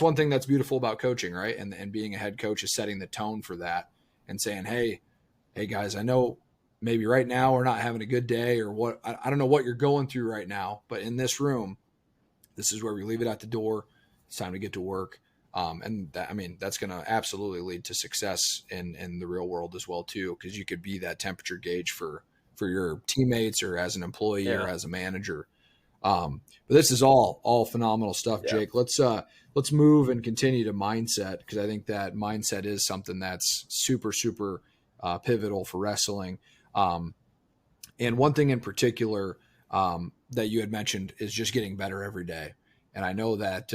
one thing that's beautiful about coaching, right? And being a head coach is setting the tone for that and saying, hey guys, I know maybe right now we're not having a good day or what, I don't know what you're going through right now, but in this room, this is where we leave it at the door. It's time to get to work. And that's going to absolutely lead to success in the real world as well too, because you could be that temperature gauge for your teammates or as an employee or as a manager. But this is all phenomenal stuff, Yeah. Jake. Let's move and continue to mindset, because I think that mindset is something that's super, super pivotal for wrestling. And one thing in particular that you had mentioned is just getting better every day. And I know that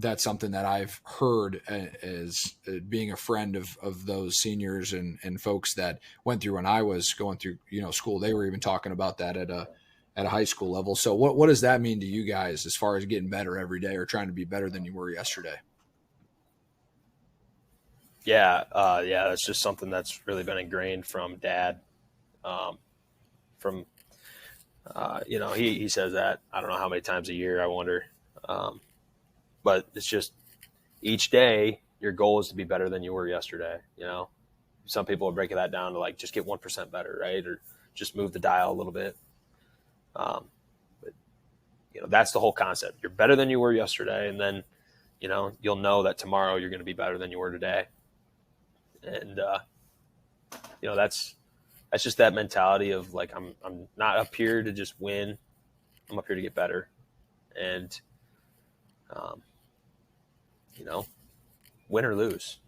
that's something that I've heard as being a friend of those seniors and folks that went through when I was going through, school. They were even talking about that at a high school level. So what does that mean to you guys as far as getting better every day or trying to be better than you were yesterday? Yeah. That's just something that's really been ingrained from Dad. He says that, I don't know how many times a year, I wonder. But it's just each day your goal is to be better than you were yesterday. Some people are breaking that down to like just get 1% better, right? Or just move the dial a little bit. But that's the whole concept. You're better than you were yesterday, and then you'll know that tomorrow you're going to be better than you were today. And that's just that mentality of like, I'm not up here to just win. I'm up here to get better. And win or lose.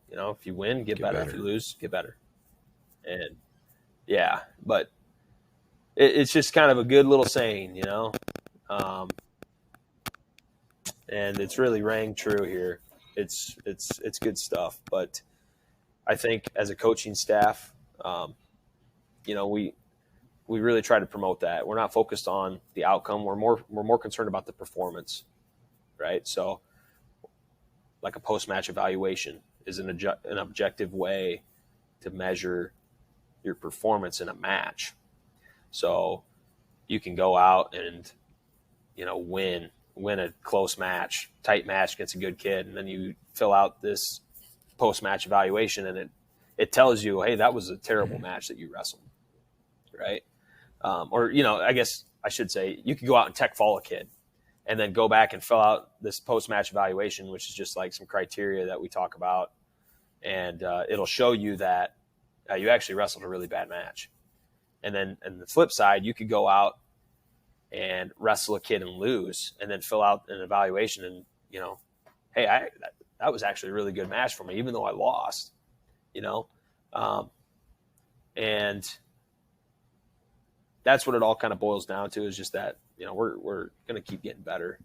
If you win, get better. If you lose, get better. And yeah, but it's just kind of a good little saying, and it's really rang true here. It's good stuff. But I think as a coaching staff, we really try to promote that. We're not focused on the outcome. We're more concerned about the performance, right? So, like a post-match evaluation is an objective way to measure your performance in a match. So you can go out and, win a close match, tight match against a good kid. And then you fill out this post-match evaluation and it tells you, hey, that was a terrible match that you wrestled. Right. I guess I should say you could go out and tech fall a kid and then go back and fill out this post-match evaluation, which is just like some criteria that we talk about. And it'll show you that you actually wrestled a really bad match. And then on the flip side, you could go out and wrestle a kid and lose and then fill out an evaluation and, hey, that was actually a really good match for me, even though I lost, and that's what it all kind of boils down to, is just that, we're going to keep getting better,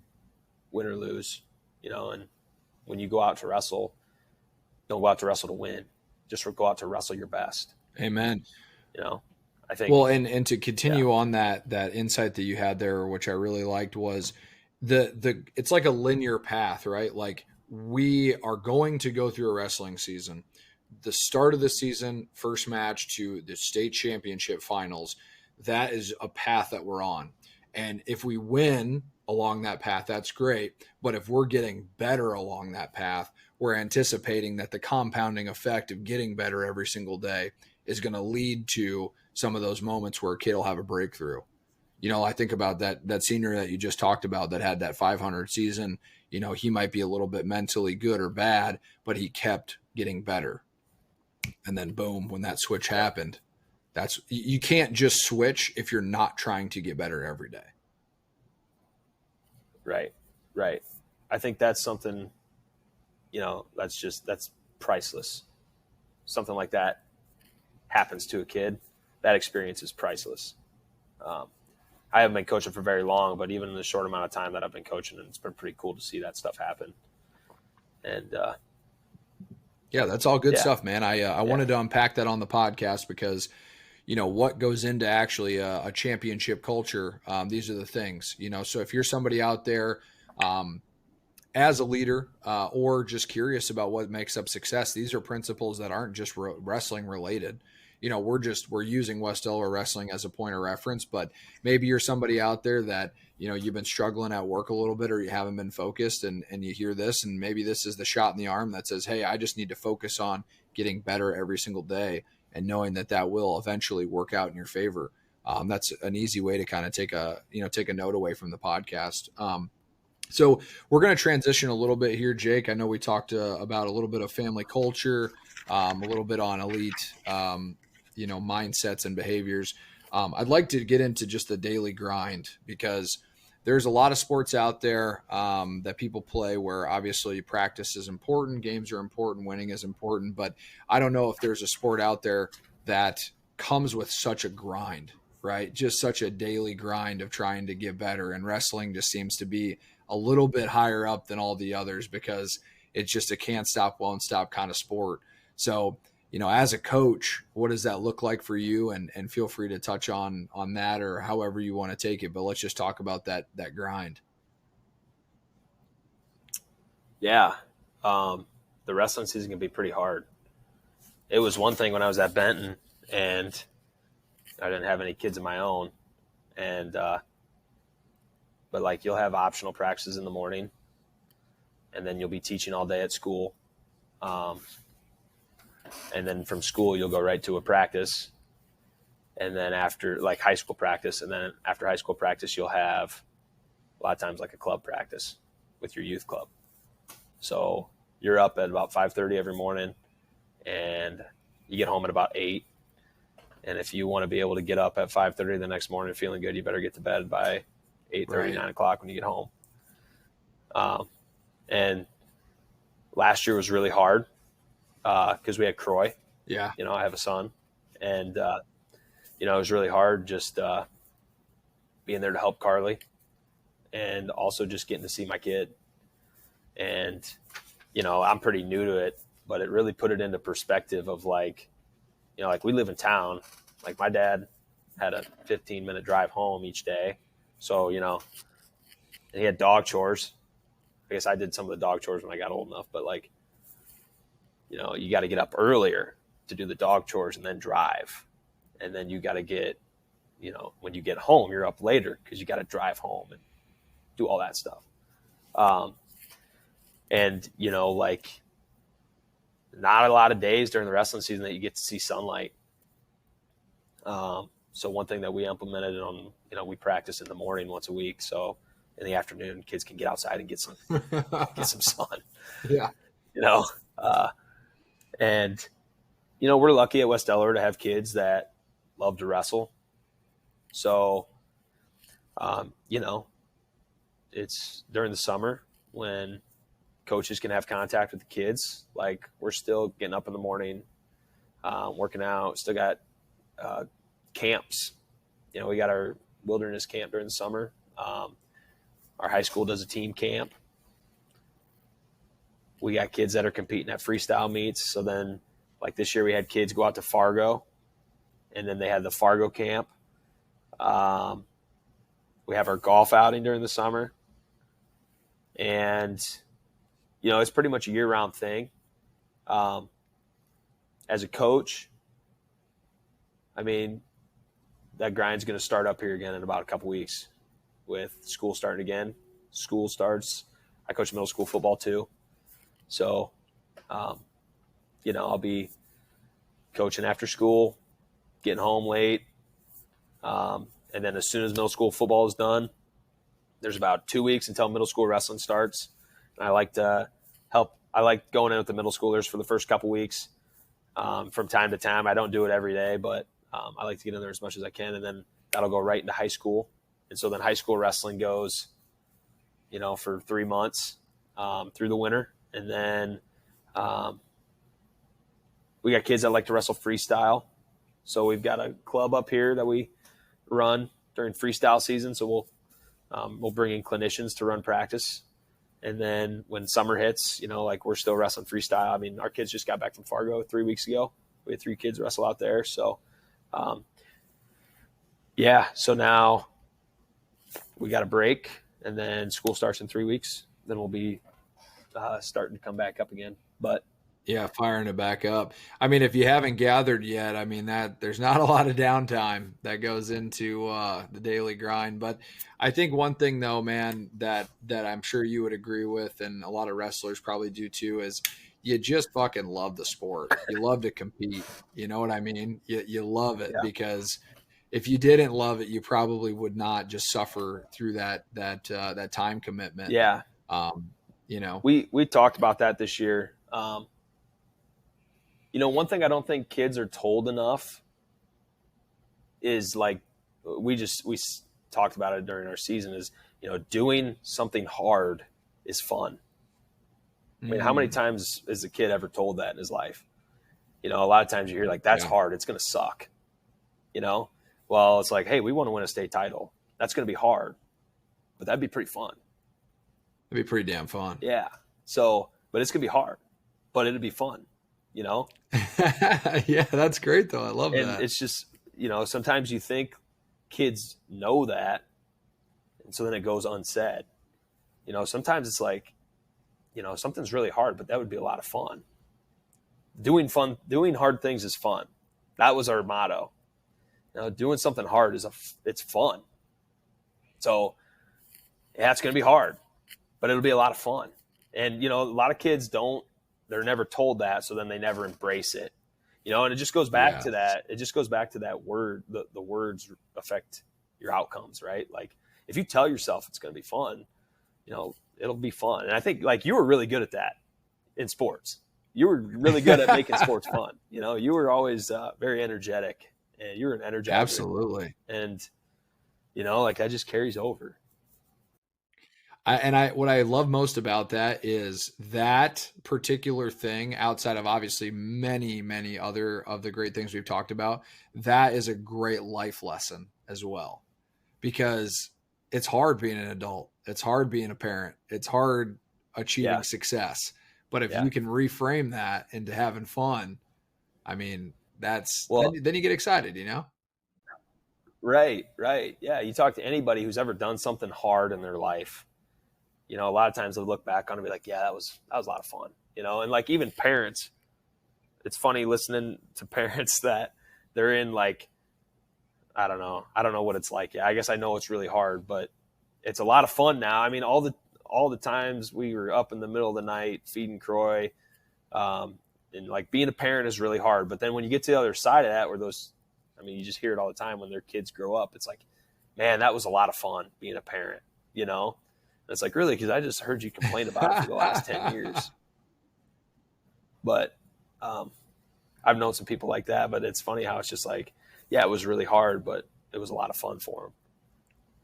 win or lose, and when you go out to wrestle, don't go out to wrestle to win, just go out to wrestle your best. Amen. I think, well, and to continue on that insight that you had there, which I really liked, was it's like a linear path, right? Like, we are going to go through a wrestling season, the start of the season, first match to the state championship finals. That is a path that we're on. And if we win along that path, that's great. But if we're getting better along that path, we're anticipating that the compounding effect of getting better every single day is going to lead to some of those moments where a kid will have a breakthrough. I think about that senior that you just talked about that had that 500 season. He might be a little bit mentally good or bad, but he kept getting better. And then boom, when that switch happened, you can't just switch if you're not trying to get better every day. Right. I think that's something, that's priceless. Something like that happens to a kid. That experience is priceless. I haven't been coaching for very long, but even in the short amount of time that I've been coaching, it's been pretty cool to see that stuff happen. And yeah, that's all good stuff, man. I wanted to unpack that on the podcast because, what goes into actually a championship culture. These are the things, so if you're somebody out there as a leader or just curious about what makes up success, these are principles that aren't just wrestling related. We're using West Delaware wrestling as a point of reference, but maybe you're somebody out there that, you've been struggling at work a little bit, or you haven't been focused, and you hear this, and maybe this is the shot in the arm that says, hey, I just need to focus on getting better every single day, and knowing that will eventually work out in your favor. That's an easy way to kind of take a note away from the podcast. So we're going to transition a little bit here, Jake. I know we talked about a little bit of family culture, a little bit on elite, mindsets and behaviors. I'd like to get into just the daily grind, because there's a lot of sports out there that people play where obviously practice is important, games are important, winning is important, but I don't know if there's a sport out there that comes with such a grind, right? Just such a daily grind of trying to get better. And wrestling just seems to be a little bit higher up than all the others, because it's just a can't stop, won't stop kind of sport. So, as a coach, what does that look like for you? And feel free to touch on that, or however you want to take it. But let's just talk about that grind. Yeah. The wrestling season can be pretty hard. It was one thing when I was at Benton and I didn't have any kids of my own. And, but like, you'll have optional practices in the morning, and then you'll be teaching all day at school. And then from school, you'll go right to a practice. And then after, like, high school practice, and then after high school practice, you'll have a lot of times like a club practice with your youth club. So you're up at about 5:30 every morning, and you get home at about 8. And if you want to be able to get up at 5:30 the next morning feeling good, you better get to bed by 8:30, Right. 9 o'clock when you get home. And last year was really hard because we had Croy. Yeah. I have a son. And, it was really hard just being there to help Carly, and also just getting to see my kid. And, I'm pretty new to it, but it really put it into perspective of like we live in town. Like, my dad had a 15-minute drive home each day. So, and he had dog chores. I guess I did some of the dog chores when I got old enough, but like, you got to get up earlier to do the dog chores and then drive. And then you got to get, when you get home, you're up later because you got to drive home and do all that stuff. And, like, not a lot of days during the wrestling season that you get to see sunlight. So one thing that we implemented on, we practice in the morning once a week. So in the afternoon, kids can get outside and get some sun. Yeah. And, we're lucky at West Delaware to have kids that love to wrestle. So, it's during the summer when coaches can have contact with the kids. Like, we're still getting up in the morning, working out, still got camps. We got our wilderness camp during the summer. Our high school does a team camp. We got kids that are competing at freestyle meets. So then, like, this year we had kids go out to Fargo, and then they had the Fargo camp. We have our golf outing during the summer. And, it's pretty much a year-round thing. As a coach, I mean, that grind's going to start up here again in about a couple weeks with school starting again. School starts. I coach middle school football too. So, I'll be coaching after school, getting home late. And then as soon as middle school football is done, there's about 2 weeks until middle school wrestling starts. And I like to help. I like going in with the middle schoolers for the first couple weeks. From time to time, I don't do it every day, but I like to get in there as much as I can. And then that'll go right into high school. And so then high school wrestling goes, for 3 months through the winter. And then we got kids that like to wrestle freestyle. So we've got a club up here that we run during freestyle season. So we'll bring in clinicians to run practice. And then when summer hits, like, we're still wrestling freestyle. I mean, our kids just got back from Fargo 3 weeks ago. We had 3 kids wrestle out there. So, so now we got a break, and then school starts in 3 weeks. Then we'll be starting to come back up again. But Yeah, firing it back up. I mean, if you haven't gathered yet, I mean, that there's not a lot of downtime that goes into the daily grind. But I think one thing, though, man, that I'm sure you would agree with, and a lot of wrestlers probably do too, is you just fucking love the sport. You love to compete. You know what I mean? You love it, because if you didn't love it, you probably would not just suffer through that time commitment. Yeah. We talked about that this year. One thing I don't think kids are told enough is like, we talked about it during our season, is, doing something hard is fun. I mean, how many times has a kid ever told that in his life? A lot of times you hear like, that's hard, it's going to suck. Well, it's like, hey, we want to win a state title. That's going to be hard, but that'd be pretty fun. It'd be pretty damn fun. Yeah. So, but it's going to be hard, but it'd be fun, Yeah, that's great though. I love and that. It's just, sometimes you think kids know that, and so then it goes unsaid. Sometimes it's like, something's really hard, but that would be a lot of fun. Doing hard things is fun. That was our motto. Doing something hard it's fun. So yeah, it's going to be hard, but it'll be a lot of fun. And, a lot of kids they're never told that. So then they never embrace it, and it just goes back to that. It just goes back to that word. The words affect your outcomes, right? Like if you tell yourself it's going to be fun, it'll be fun. And I think like you were really good at that in sports. You were really good at making sports fun. You were always very energetic, and you were an energizer. Absolutely. And, like that just carries over. What I love most about that is that particular thing, outside of obviously many, many other of the great things we've talked about, that is a great life lesson as well, because it's hard being an adult. It's hard being a parent. It's hard achieving success. But if you can reframe that into having fun, I mean, then you get excited, Right. Yeah. You talk to anybody who's ever done something hard in their life, a lot of times they'll look back on it and be like, yeah, that was a lot of fun, and like even parents, it's funny listening to parents that they're in like, I don't know what it's like. Yeah, I guess I know it's really hard, but it's a lot of fun now. I mean, all the times we were up in the middle of the night feeding Croy, and like being a parent is really hard. But then when you get to the other side of that, where you just hear it all the time when their kids grow up, it's like, man, that was a lot of fun being a parent, And it's like, really? Because I just heard you complain about it for the last 10 years. But I've known some people like that, but it's funny how it's just like, yeah, it was really hard, but it was a lot of fun for them.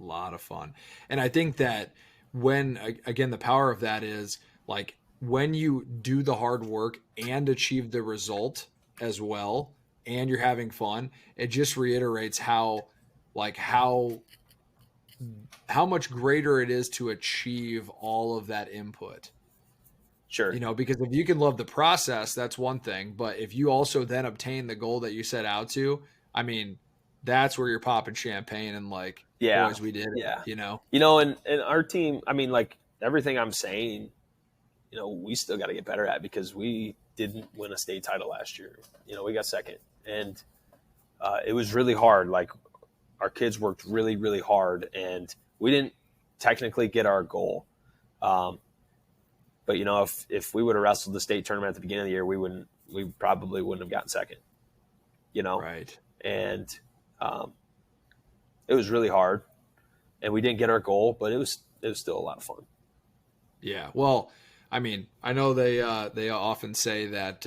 A lot of fun. And I think that again, the power of that is like when you do the hard work and achieve the result as well, and you're having fun, it just reiterates how much greater it is to achieve all of that input. Sure. Because if you can love the process, that's one thing. But if you also then obtain the goal that you set out to, I mean, that's where you're popping champagne and like, boys, we did it, And our team, I mean, like everything I'm saying, we still got to get better at, because we didn't win a state title last year. We got second, and it was really hard. Like our kids worked really, really hard, and we didn't technically get our goal. But if we would have wrestled the state tournament at the beginning of the year, we probably wouldn't have gotten second, Right. And it was really hard, and we didn't get our goal, but it was still a lot of fun. Yeah. Well, I mean, I know they often say that,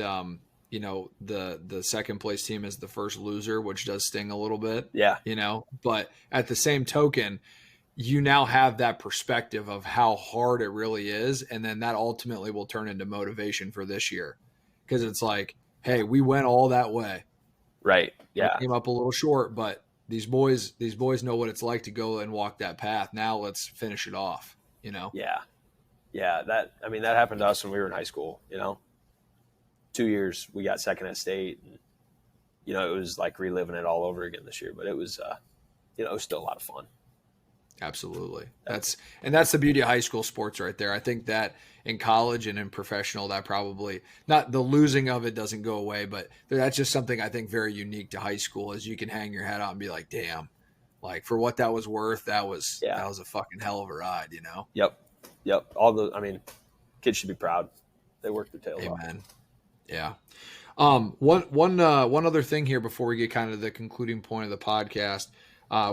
the second place team is the first loser, which does sting a little bit. Yeah. But at the same token, you now have that perspective of how hard it really is. And then that ultimately will turn into motivation for this year. Because it's like, hey, we went all that way. Right. Yeah. We came up a little short, but these boys know what it's like to go and walk that path. Now let's finish it off, Yeah. Yeah. That happened to us when we were in high school, 2 years we got second at state, and, it was like reliving it all over again this year, but it was, it was still a lot of fun. Absolutely. That's the beauty of high school sports right there. I think that in college and in professional, that probably not the losing of it doesn't go away, but that's just something I think very unique to high school, is you can hang your head out and be like, damn, like for what that was worth, that was a fucking hell of a ride, Yep. Kids should be proud. They worked their tails off. Amen. Yeah. One other thing here before we get kind of the concluding point of the podcast.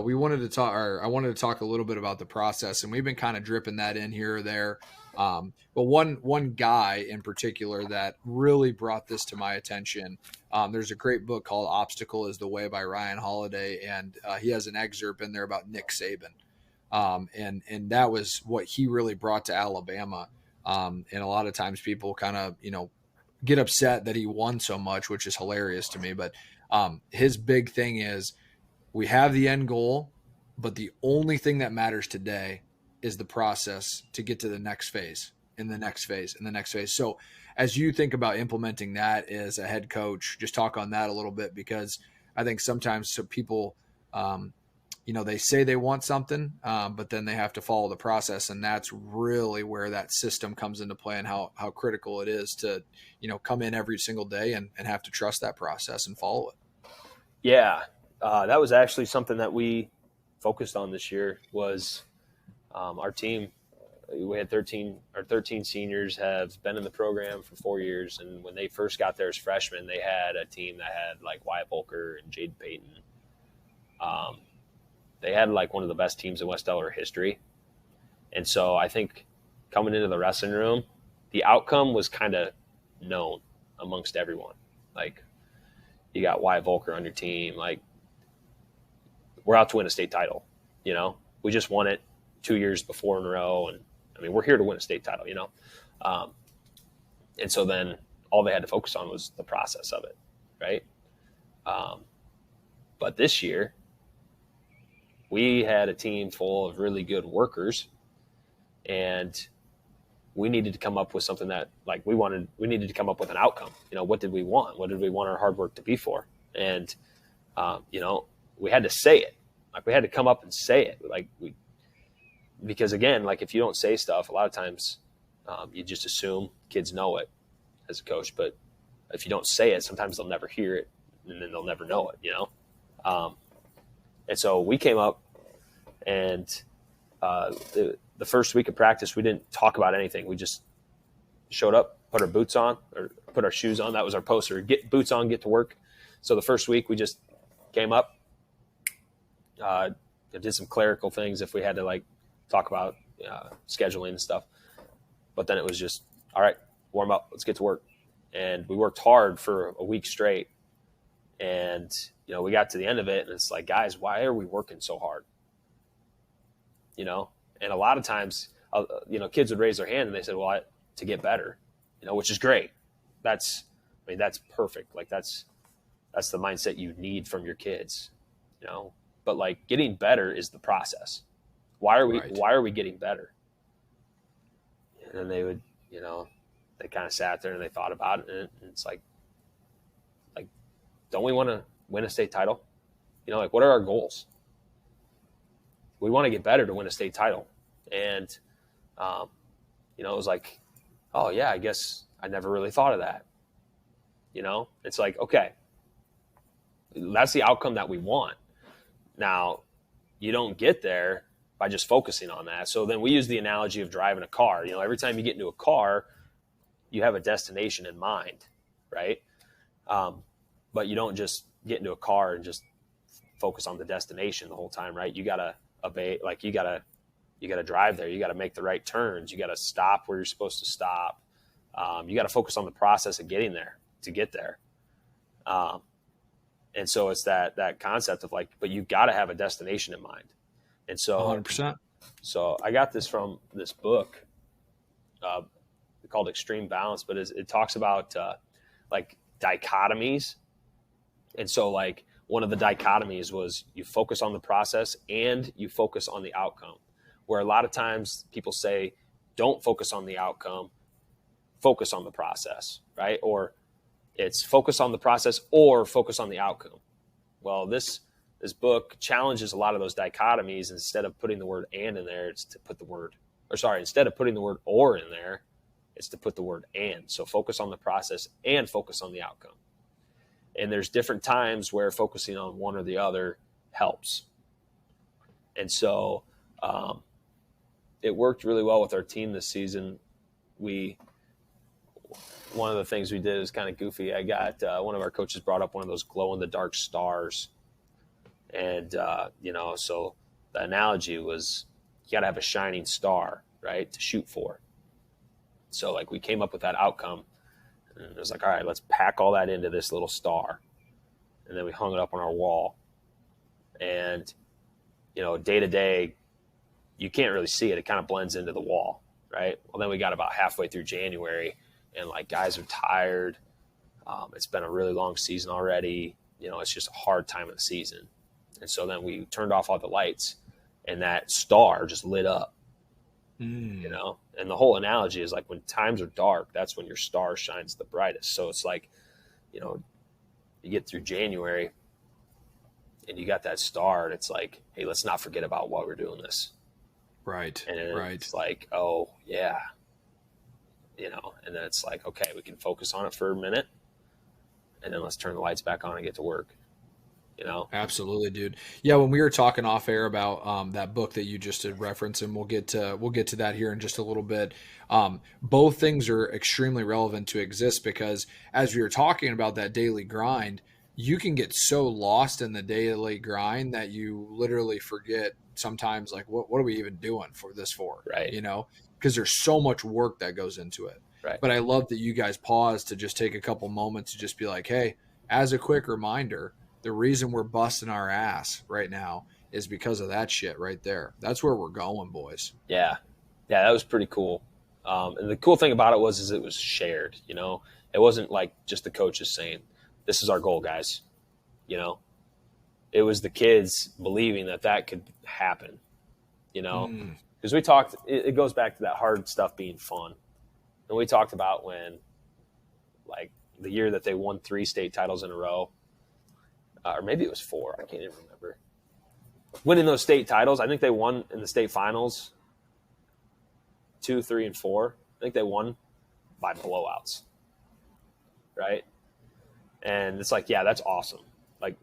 we wanted to talk, or I wanted to talk a little bit about the process, and we've been kind of dripping that in here or there. But one guy in particular that really brought this to my attention. There's a great book called "Obstacle Is the Way" by Ryan Holiday, and he has an excerpt in there about Nick Saban, and that was what he really brought to Alabama. And a lot of times people kind of get upset that he won so much, which is hilarious to me. But his big thing is, we have the end goal, but the only thing that matters today is the process to get to the next phase, in the next phase, in the next phase. So as you think about implementing that as a head coach, just talk on that a little bit, because I think sometimes people, they say they want something, but then they have to follow the process. And that's really where that system comes into play, and how critical it is to, come in every single day and have to trust that process and follow it. Yeah. That was actually something that we focused on this year. Was our team. We had 13 seniors have been in the program for 4 years. And when they first got there as freshmen, they had a team that had like Wyatt Volker and Jade Payton. They had like one of the best teams in West Delaware history. And so I think coming into the wrestling room, the outcome was kind of known amongst everyone. Like, you got Wyatt Volker on your team. Like, we're out to win a state title. We just won it 2 years before in a row. And I mean, we're here to win a state title, and so then all they had to focus on was the process of it. Right. But this year we had a team full of really good workers, and we needed to come up with something that we needed to come up with an outcome. What did we want? What did we want our hard work to be for? And, we had to say it. We had to come up and say it. Because again, if you don't say stuff, a lot of times you just assume kids know it as a coach. But if you don't say it, sometimes they'll never hear it, and then they'll never know it, And so we came up, and the first week of practice, we didn't talk about anything. We just showed up, put our boots on, or put our shoes on. That was our poster: get boots on, get to work. So the first week we just came up, did some clerical things if we had to talk about scheduling and stuff. But then it was just, all right, warm up, let's get to work. And we worked hard for a week straight. And, we got to the end of it, and it's like, guys, why are we working so hard? And a lot of times, kids would raise their hand and they said, well, to get better, which is great. That's perfect. That's the mindset you need from your kids, but getting better is the process. Why are we getting better? And then they would, they kind of sat there and they thought about it, and it's like, don't we want to win a state title? What are our goals? We want to get better to win a state title. And, it was like, oh yeah, I guess I never really thought of that. It's like, okay, that's the outcome that we want. Now, you don't get there by just focusing on that. So then we use the analogy of driving a car. Every time you get into a car, you have a destination in mind, right? But you don't just get into a car and just focus on the destination the whole time, right? You gotta obey, you gotta drive there. You gotta make the right turns. You gotta stop where you're supposed to stop. You gotta focus on the process of getting there to get there. And so it's that concept of but you gotta have a destination in mind. And so 100%. So I got this from this book called Extreme Balance, but it talks about dichotomies. And so one of the dichotomies was you focus on the process and you focus on the outcome, where a lot of times people say, don't focus on the outcome, focus on the process, right? Or it's focus on the process or focus on the outcome. Well, this book challenges a lot of those dichotomies. Instead of putting the word and in there, it's to put the word, instead of putting the word or in there, it's to put the word and. So focus on the process and focus on the outcome. And there's different times where focusing on one or the other helps. And so it worked really well with our team this season. One of the things we did is kind of goofy. I got one of our coaches brought up one of those glow in the dark stars. And, so the analogy was you got to have a shining star, right, to shoot for. So like we came up with that outcome, and it was like, all right, let's pack all that into this little star. And then we hung it up on our wall. And, day to day, you can't really see it. It kind of blends into the wall, right? Well, then we got about halfway through January, and like guys are tired. It's been a really long season already. It's just a hard time of the season. And so then we turned off all the lights, and that star just lit up, and the whole analogy is like when times are dark, that's when your star shines the brightest. So it's like, you get through January and you got that star, and it's like, hey, let's not forget about why we're doing this. Right. And right. It's like, oh yeah, and then it's like, okay, we can focus on it for a minute, and then let's turn the lights back on and get to work. Absolutely, dude. Yeah, when we were talking off air about that book that you just did reference, and we'll get to that here in just a little bit. Both things are extremely relevant to exist, because as we were talking about that daily grind, you can get so lost in the daily grind that you literally forget sometimes, like, what are we even doing for? Right. Because there's so much work that goes into it. Right. But I love that you guys pause to just take a couple moments to just be like, hey, as a quick reminder, the reason we're busting our ass right now is because of that shit right there. That's where we're going, boys. Yeah. Yeah, that was pretty cool. And the cool thing about it was it was shared, It wasn't like just the coaches saying, this is our goal, guys. It was the kids believing that could happen, Because we talked, it goes back to that hard stuff being fun. And we talked about when, like, the year that they won 3 state titles in a row, or maybe it was 4. I can't even remember. Winning those state titles, I think they won in the state finals 2, 3, and 4. I think they won by blowouts, right? And it's like, yeah, that's awesome. Like,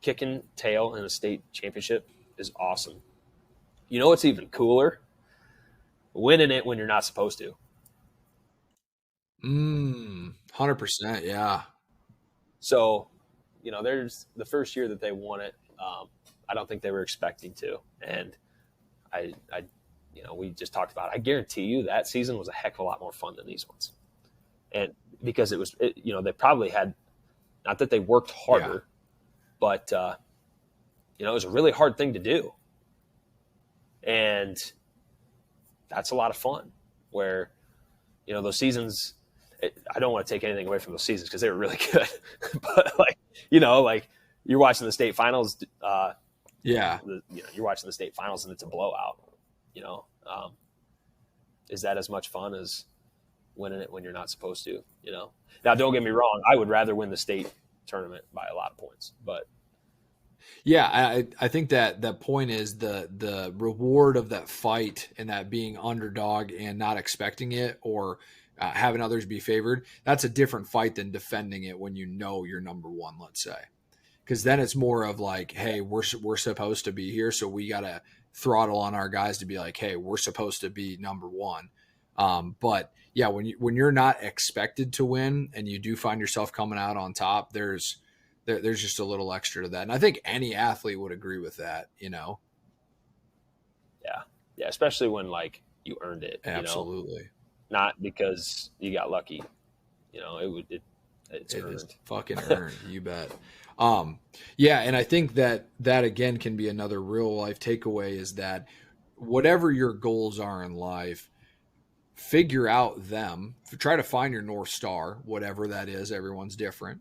kicking tail in a state championship is awesome. You know what's even cooler? Winning it when you're not supposed to. 100%, yeah. So, there's the first year that they won it. I don't think they were expecting to, and I we just talked about it. I guarantee you that season was a heck of a lot more fun than these ones, and because they probably had, not that they worked harder, but it was a really hard thing to do, and that's a lot of fun. Where, those seasons. I don't want to take anything away from those seasons because they were really good, but like you're watching the state finals. You're watching the state finals and it's a blowout. Is that as much fun as winning it when you're not supposed to? Now don't get me wrong. I would rather win the state tournament by a lot of points, but yeah, I think that point is the reward of that fight and that being underdog and not expecting it, or having others be favored. That's a different fight than defending it when you're number one, let's say. Because then it's more of like, hey, we're supposed to be here, so we got to throttle on our guys to be like, hey, we're supposed to be number one. But yeah, when you're not expected to win and you do find yourself coming out on top, there's just a little extra to that. And I think any athlete would agree with that, Yeah. Yeah, especially when like you earned it. Absolutely. Not because you got lucky. It's earned. Is fucking earned. You bet. Yeah, and I think that again can be another real life takeaway, is that whatever your goals are in life, figure out them. Try to find your North Star, whatever that is. Everyone's different.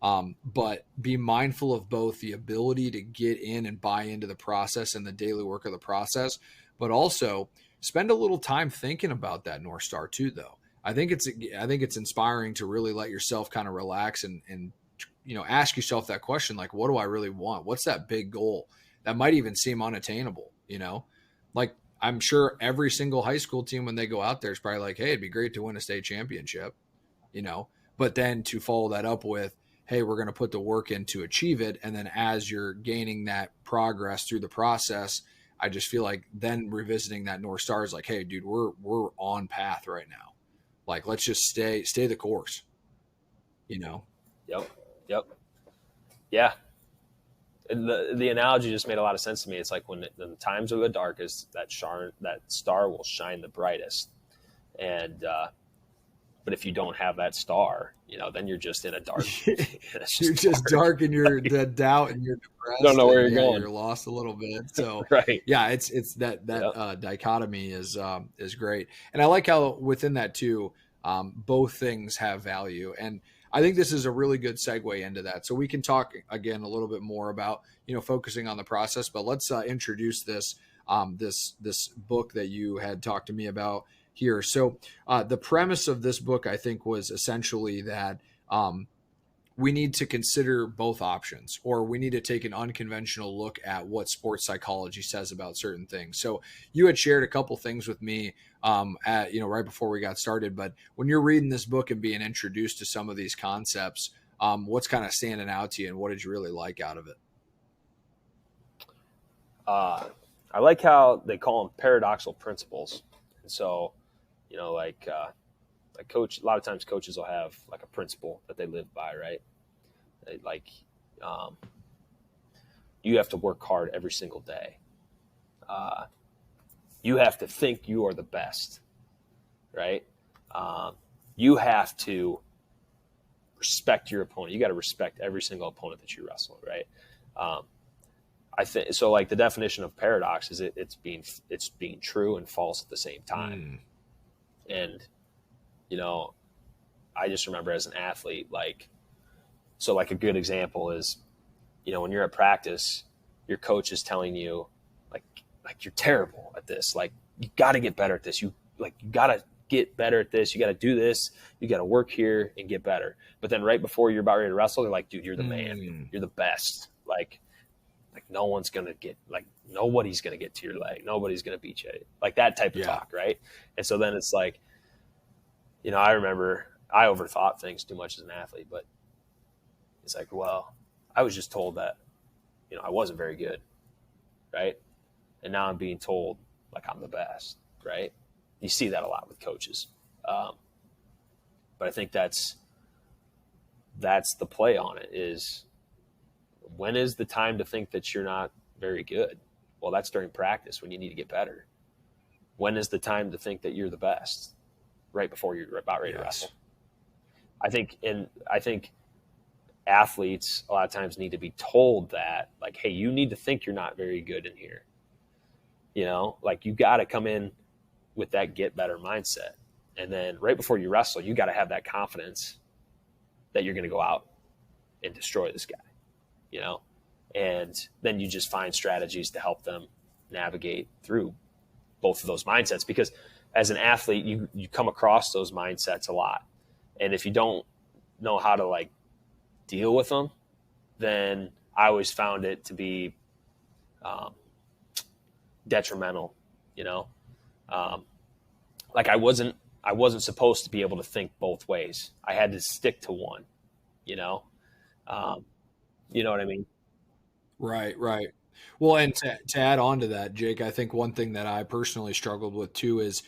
But be mindful of both the ability to get in and buy into the process and the daily work of the process, but also spend a little time thinking about that North Star too, though. I think it's inspiring to really let yourself kind of relax and ask yourself that question, like, what do I really want? What's that big goal that might even seem unattainable? Like, I'm sure every single high school team, when they go out there, is probably like, hey, it'd be great to win a state championship, but then to follow that up with, hey, we're going to put the work in to achieve it. And then as you're gaining that progress through the process, I just feel like then revisiting that North Star is like, hey, dude, we're on path right now. Like, let's just stay the course, Yep. Yeah. the analogy just made a lot of sense to me. It's like when the times are the darkest, that star will shine the brightest. And but if you don't have that star, then you're just in a dark. You're just dark and you're that doubt and you're depressed. Don't know where you're going. You're lost a little bit. So right. Yeah, it's that dichotomy is great, and I like how within that too, both things have value, and I think this is a really good segue into that. So we can talk again a little bit more about focusing on the process, but let's introduce this book that you had talked to me about here. So the premise of this book, I think, was essentially that we need to consider both options, or we need to take an unconventional look at what sports psychology says about certain things. So you had shared a couple things with me right before we got started, but when you're reading this book and being introduced to some of these concepts, what's kind of standing out to you, and what did you really like out of it? I like how they call them paradoxical principles. And so, like coach, a lot of times coaches will have like a principle that they live by, right? You have to work hard every single day. You have to think you are the best, right? You have to respect your opponent. You got to respect every single opponent that you wrestle, right? I think so. Like the definition of paradox is it's being true and false at the same time. And I just remember as an athlete, a good example is, when you're at practice, your coach is telling you, like you're terrible at this. Like you got to get better at this. You got to get better at this. You got to do this. You got to work here and get better. But then right before you're about ready to wrestle, they're like, dude, you're the man. You're the best. Like no one's gonna nobody's gonna get to your leg. Nobody's gonna beat you. Like that type of talk, right? And so then it's like, I remember I overthought things too much as an athlete, but it's like, well, I was just told that, I wasn't very good, right? And now I'm being told like I'm the best, right? You see that a lot with coaches. But I think that's the play on it is, when is the time to think that you're not very good? Well, that's during practice when you need to get better. When is the time to think that you're the best? Right before you're about ready to wrestle. I think athletes a lot of times need to be told that, like, hey, you need to think you're not very good in here. You got to come in with that get better mindset. And then right before you wrestle, you got to have that confidence that you're going to go out and destroy this guy. And then you just find strategies to help them navigate through both of those mindsets, because as an athlete, you come across those mindsets a lot. And if you don't know how to deal with them, then I always found it to be detrimental, I wasn't supposed to be able to think both ways. I had to stick to one, you know what I mean? Right. Well, and to add on to that, Jake, I think one thing that I personally struggled with too is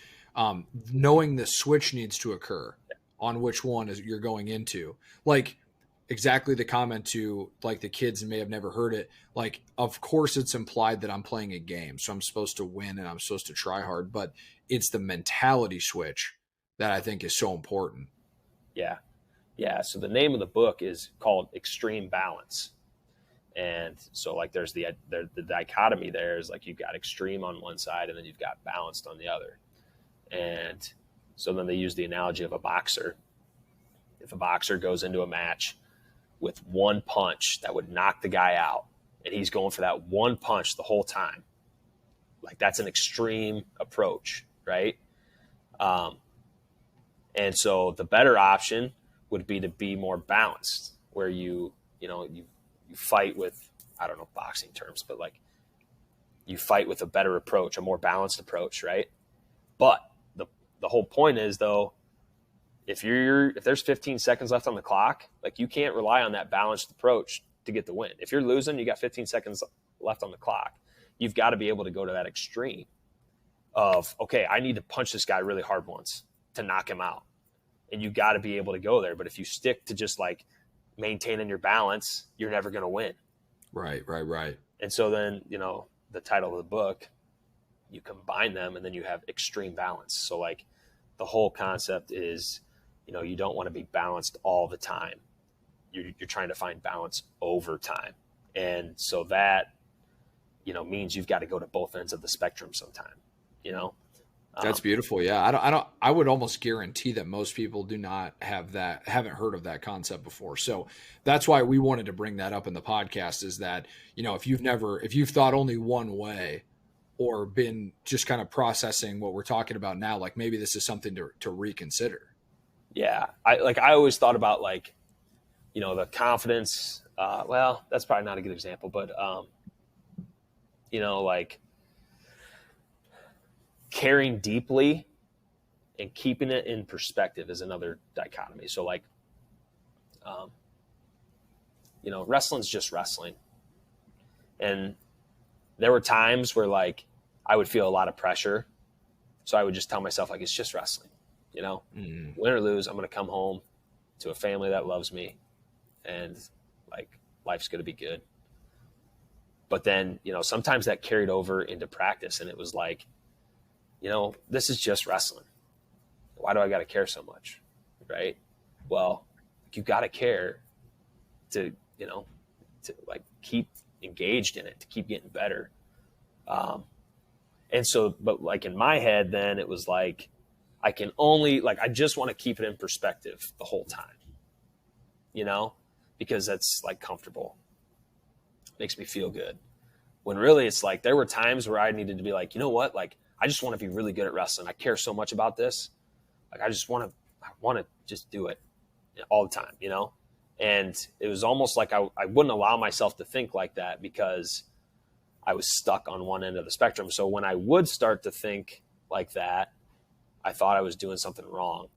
knowing the switch needs to occur on which one is you're going into. Like exactly the comment to the kids may have never heard it. Like, of course it's implied that I'm playing a game, so I'm supposed to win and I'm supposed to try hard, but it's the mentality switch that I think is so important. Yeah. So the name of the book is called Extreme Balance. And so there's the dichotomy there is you've got extreme on one side and then you've got balanced on the other. And so then they use the analogy of a boxer. If a boxer goes into a match with one punch that would knock the guy out, and he's going for that one punch the whole time, that's an extreme approach, right? And so the better option would be to be more balanced, where you fight with, I don't know boxing terms, but you fight with a better approach, a more balanced approach, right? But the whole point is, though, if there's 15 seconds left on the clock, you can't rely on that balanced approach to get the win. If you're losing, you got 15 seconds left on the clock. You've got to be able to go to that extreme of, okay, I need to punch this guy really hard once to knock him out. And you got to be able to go there. But if you stick to just maintaining your balance, you're never going to win. Right, right, right. And so then, the title of the book, you combine them and then you have extreme balance. So like the whole concept is, you don't want to be balanced all the time. You're trying to find balance over time. And so that, means you've got to go to both ends of the spectrum sometime, That's beautiful. Yeah. I would almost guarantee that most people do not have that, haven't heard of that concept before. So that's why we wanted to bring that up in the podcast, is that, if you've thought only one way, or been just kind of processing what we're talking about now, like maybe this is something to reconsider. Yeah. I always thought about like, the confidence, well, that's probably not a good example, but, like caring deeply and keeping it in perspective is another dichotomy. So like, wrestling's just wrestling. And there were times where like I would feel a lot of pressure. So I would just tell myself like, it's just wrestling, win or lose, I'm going to come home to a family that loves me and like life's going to be good. But then, sometimes that carried over into practice and it was like, this is just wrestling. Why do I got to care so much? Right. Well, you got to care to like keep engaged in it, to keep getting better. And so, but like in my head, then it was like, I can only like, I just want to keep it in perspective the whole time, because that's like comfortable, makes me feel good. When really it's like, there were times where I needed to be like, you know what? Like, I just want to be really good at wrestling. I care so much about this. Like, I want to just do it all the time, And it was almost like I wouldn't allow myself to think like that because I was stuck on one end of the spectrum. So when I would start to think like that, I thought I was doing something wrong.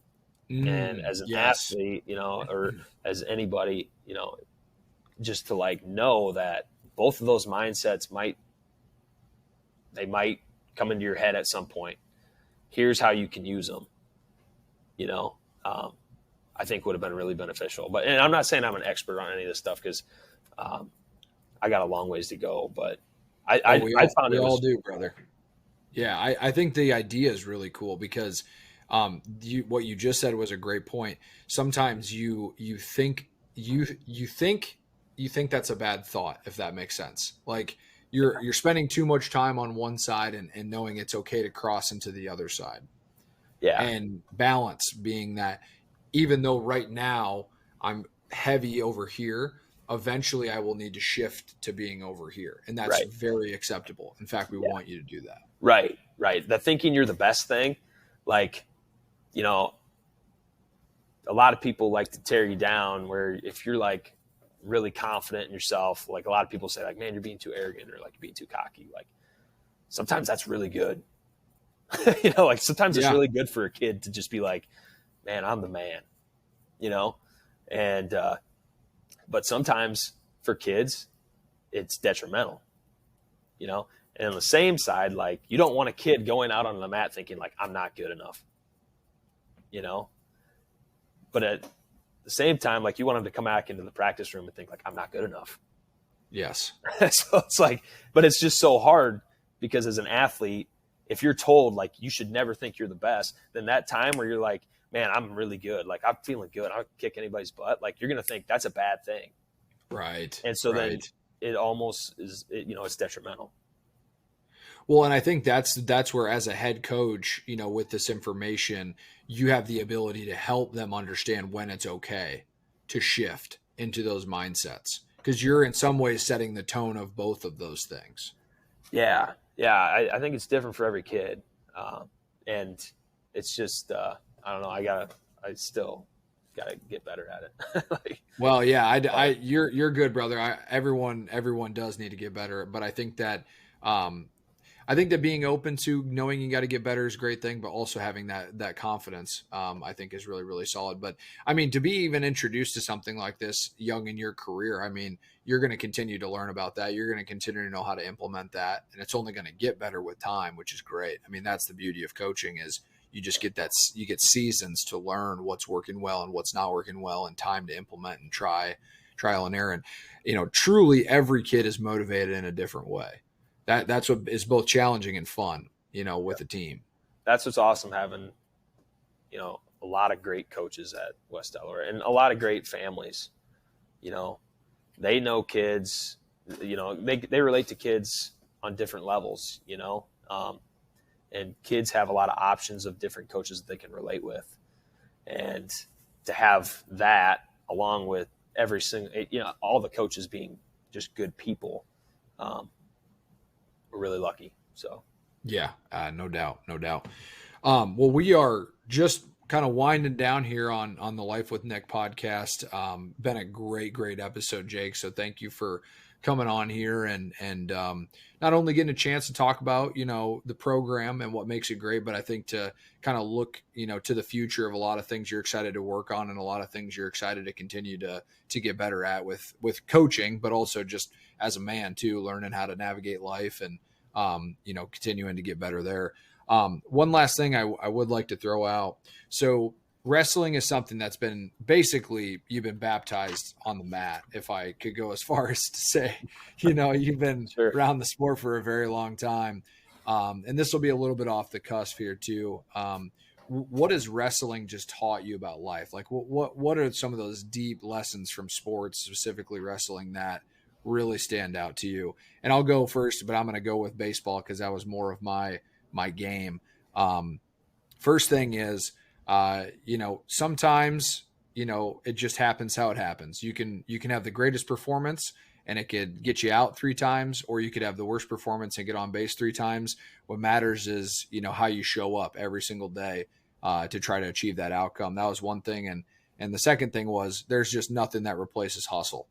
And as an athlete, or as anybody, just to like know that both of those mindsets might come into your head at some point. Here's how you can use them, I think would have been really beneficial. And I'm not saying I'm an expert on any of this stuff because I got a long ways to go, but I found we all do, brother. Yeah. I think the idea is really cool because what you just said was a great point. Sometimes you think that's a bad thought, if that makes sense. Like you're spending too much time on one side and knowing it's okay to cross into the other side. Yeah. And balance being that even though right now I'm heavy over here, eventually I will need to shift to being over here. And that's very acceptable. In fact, we want you to do that. Right. Right. The thinking you're the best thing, like, a lot of people like to tear you down where if you're like really confident in yourself, like a lot of people say like, man, you're being too arrogant or like you're being too cocky. Like sometimes that's really good. Like sometimes it's really good for a kid to just be like, man, I'm the man, and, but sometimes for kids it's detrimental, and on the same side, like you don't want a kid going out on the mat thinking like, I'm not good enough, but at the same time, like you want them to come back into the practice room and think like, I'm not good enough. Yes. So it's like, but it's just so hard because as an athlete, if you're told like you should never think you're the best, then that time where you're like, man, I'm really good, like I'm feeling good, I'll kick anybody's butt, like you're gonna think that's a bad thing. Right. And so then it almost is, it's detrimental. Well, and I think that's where, as a head coach, with this information, you have the ability to help them understand when it's okay to shift into those mindsets, because you're in some ways setting the tone of both of those things. Yeah. Yeah. I think it's different for every kid. And it's just, I don't know. I still got to get better at it. Well, yeah, you're good, brother. Everyone does need to get better, but I think that being open to knowing you got to get better is a great thing, but also having that confidence, I think is really, really solid. But I mean, to be even introduced to something like this young in your career, I mean, you're going to continue to learn about that. You're going to continue to know how to implement that, and it's only going to get better with time, which is great. I mean, that's the beauty of coaching, is you just get you get seasons to learn what's working well and what's not working well, and time to implement and try trial and error. And, truly every kid is motivated in a different way. That's what is both challenging and fun, with a team. That's what's awesome, having, a lot of great coaches at West Delaware and a lot of great families. They know kids, they relate to kids on different levels, and kids have a lot of options of different coaches that they can relate with. And to have that along with every single, all the coaches being just good people, we're really lucky. So, yeah, no doubt. Well, we are just kind of winding down here on the Life with Nick podcast. Been a great episode, Jake. So thank you for coming on here and not only getting a chance to talk about, the program and what makes it great, but I think to kind of look, to the future of a lot of things you're excited to work on and a lot of things you're excited to continue to get better at with coaching, but also just as a man too, learning how to navigate life and, continuing to get better there. One last thing I would like to throw out. So wrestling is something that's been basically, you've been baptized on the mat, if I could go as far as to say, you've been Sure. around the sport for a very long time. And this will be a little bit off the cusp here too. What has wrestling just taught you about life? Like what are some of those deep lessons from sports, specifically wrestling, that really stand out to you? And I'll go first, but I'm going to go with baseball because that was more of my game. First thing is, sometimes, it just happens how it happens. You can have the greatest performance and it could get you out 3 times, or you could have the worst performance and get on base 3 times. What matters is, how you show up every single day, to try to achieve that outcome. That was one thing. And the second thing was, there's just nothing that replaces hustle.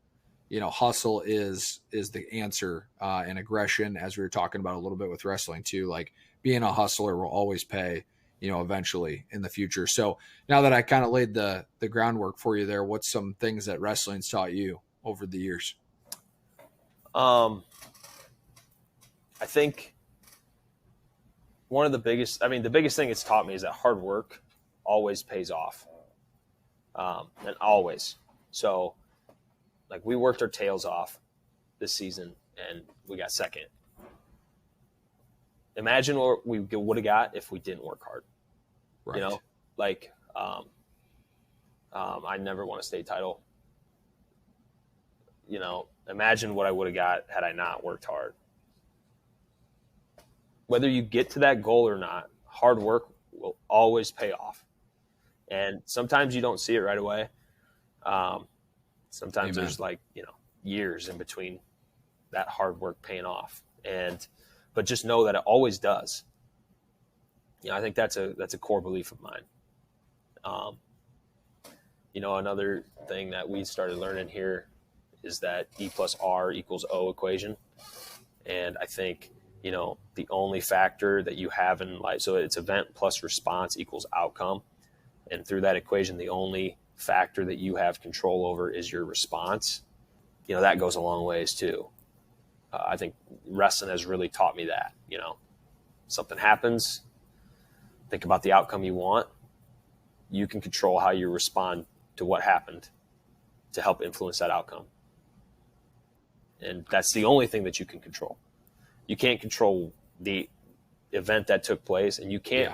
Hustle is the answer, and aggression, as we were talking about a little bit with wrestling too. Like, being a hustler will always pay, eventually in the future. So now that I kind of laid the groundwork for you there, what's some things that wrestling's taught you over the years? I think the biggest thing it's taught me is that hard work always pays off. And always. So, like, we worked our tails off this season and we got second. Imagine what we would have got if we didn't work hard. Right. I never won a state title. Imagine what I would have got had I not worked hard. Whether you get to that goal or not, hard work will always pay off. And sometimes you don't see it right away. Sometimes Amen. There's years in between that hard work paying off. But just know that it always does. I think that's a core belief of mine. Another thing that we started learning here is that E plus R equals O equation. And I think, the only factor that you have in life, so it's event plus response equals outcome. And through that equation, the only factor that you have control over is your response. That goes a long ways too. I think wrestling has really taught me that, something happens, think about the outcome you want. You can control how you respond to what happened to help influence that outcome. And that's the only thing that you can control. You can't control the event that took place, and you can't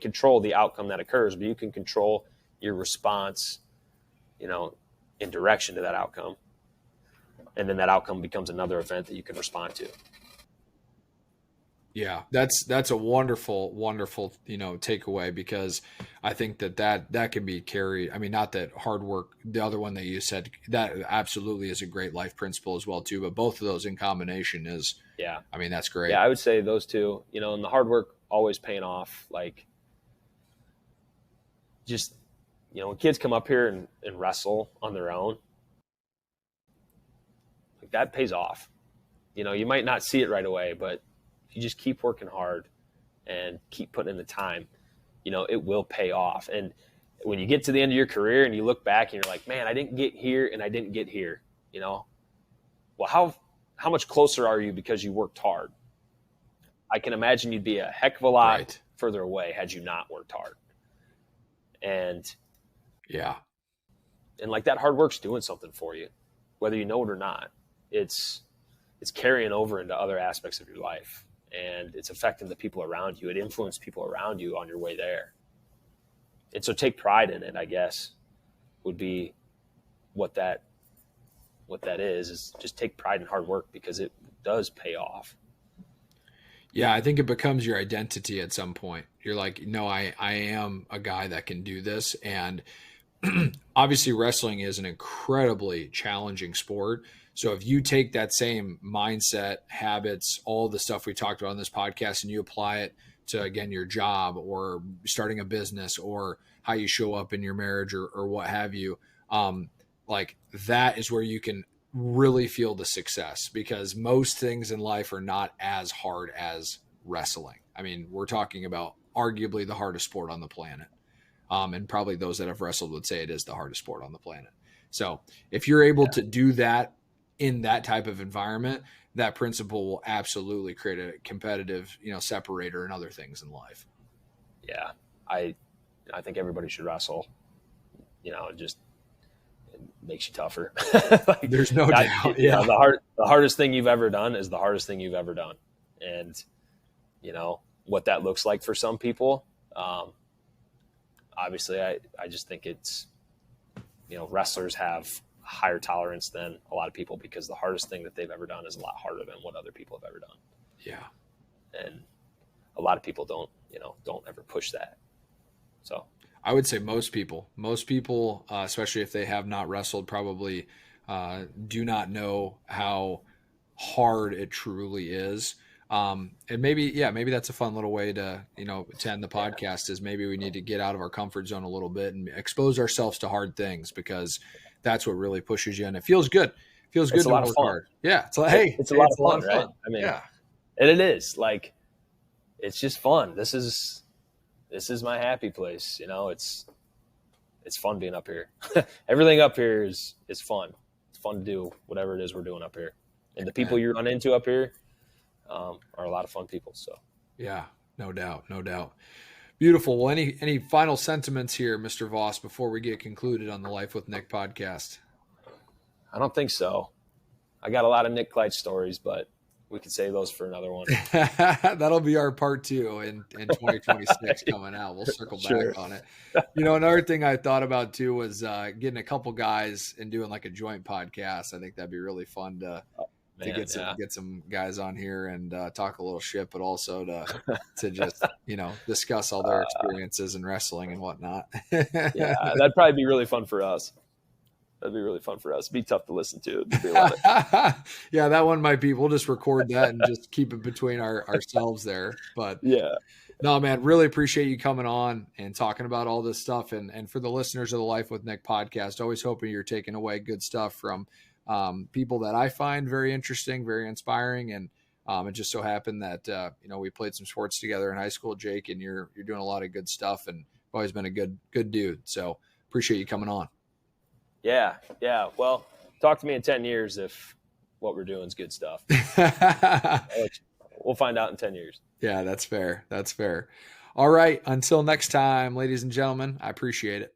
control the outcome that occurs, but you can control your response, in direction to that outcome. And then that outcome becomes another event that you can respond to. Yeah, that's a wonderful takeaway, because I think that can be carried. I mean, not that hard work, the other one that you said, that absolutely is a great life principle as well too, but both of those in combination is, I mean, that's great. Yeah, I would say those two, and the hard work always paying off. Like, just, when kids come up here and wrestle on their own, like, that pays off. You might not see it right away, but if you just keep working hard and keep putting in the time, it will pay off. And when you get to the end of your career and you look back and you're like, man, I didn't get here and I didn't get here, well, how much closer are you because you worked hard? I can imagine you'd be a heck of a lot further away had you not worked hard. And like, that hard work's doing something for you. whether you know it or not, it's carrying over into other aspects of your life, and it's affecting the people around you. It influences people around you on your way there. And so take pride in it, I guess, would be what that is just take pride in hard work, because it does pay off. Yeah, I think it becomes your identity at some point. You're like, no, I am a guy that can do this. And obviously wrestling is an incredibly challenging sport. So if you take that same mindset, habits, all the stuff we talked about on this podcast, and you apply it to, again, your job or starting a business or how you show up in your marriage or what have you, like that is where you can really feel the success, because most things in life are not as hard as wrestling. I mean, we're talking about arguably the hardest sport on the planet. And probably those that have wrestled would say it is the hardest sport on the planet. So if you're able to do that in that type of environment, that principle will absolutely create a competitive, separator in other things in life. Yeah. I think everybody should wrestle, just it makes you tougher. Like, there's no doubt. Yeah. The hardest thing you've ever done is the hardest thing you've ever done. And what that looks like for some people, obviously, I just think it's, wrestlers have a higher tolerance than a lot of people, because the hardest thing that they've ever done is a lot harder than what other people have ever done. Yeah. And a lot of people don't ever push that. So I would say most people, especially if they have not wrestled, probably do not know how hard it truly is. And maybe that's a fun little way to, to end the podcast, is maybe we need to get out of our comfort zone a little bit and expose ourselves to hard things, because that's what really pushes you. And it feels good. It feels good to work hard. Yeah. It's like, it's a lot of fun, right? I mean, yeah. And it is like, it's just fun. This is my happy place. It's fun being up here. Everything up here is fun. It's fun to do whatever it is we're doing up here. And the people you run into up here, are a lot of fun people. So yeah, no doubt. Beautiful. Well, any final sentiments here, Mr. Voss, before we get concluded on the Life with Nick podcast? I don't think so. I got a lot of Nick Kleitsch stories, but we could save those for another one. That'll be our part 2 in 2026 coming out. We'll circle back on it. Another thing I thought about too was getting a couple guys and doing like a joint podcast. I think that'd be really fun to get some guys on here and talk a little shit, but also to just discuss all their experiences in wrestling and whatnot. Yeah, that'd probably be really fun for us. It'd be tough to listen to. Yeah, that one might be. We'll just record that and just keep it between ourselves there. But yeah, no, man, really appreciate you coming on and talking about all this stuff. And for the listeners of the Life with Nick podcast, always hoping you're taking away good stuff from people that I find very interesting, very inspiring. And it just so happened that, we played some sports together in high school, Jake, and you're doing a lot of good stuff and always been a good dude. So appreciate you coming on. Yeah. Well, talk to me in 10 years if what we're doing is good stuff. We'll find out in 10 years. Yeah, that's fair. All right. Until next time, ladies and gentlemen, I appreciate it.